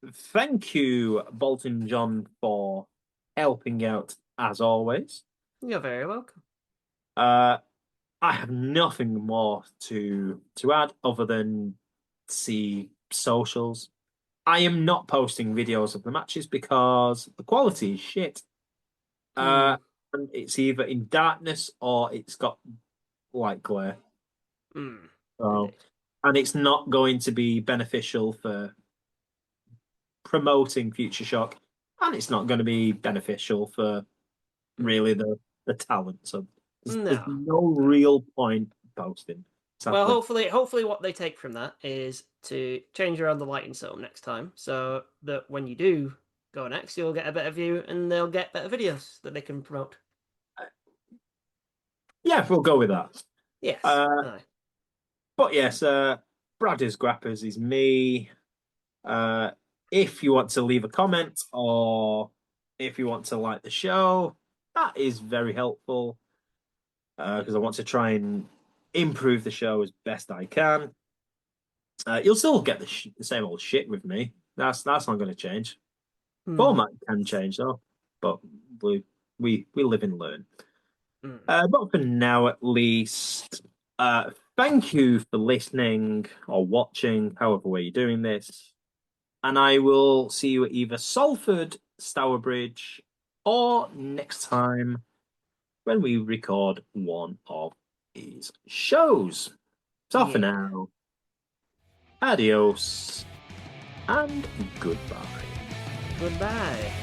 thank you, Bolton John, for helping out as always. you're very welcome. Uh, I have nothing more to add other than see socials. I am not posting videos of the matches because the quality is shit. Hmm. And it's either in darkness or it's got light glare. Hmm. So, Indeed. and it's not going to be beneficial for promoting Future Shock, and it's not going to be beneficial for Hmm. really the talent. So there's No. no No. real point posting, Well, sadly. hopefully, what they take from that is to change around the lighting setup next time, so that when you do go next, you'll get a better view and they'll get better videos that they can promote. Yeah, we'll go with that. Yes. Uh, Aye. but yes, BraddersGrappers is me. Uh, if you want to leave a comment or if you want to like the show, that is very helpful because I want to try and improve the show as best I can. You'll still get the same old shit with me. That's not going to change. Hmm. Format can change though, but we we live and learn. Hmm. But for now, at least, thank you for listening or watching, however way you're doing this. And I will see you at either Salford, Stourbridge, or next time when we record one of these shows. So for Yeah. now, adios and goodbye. Goodbye.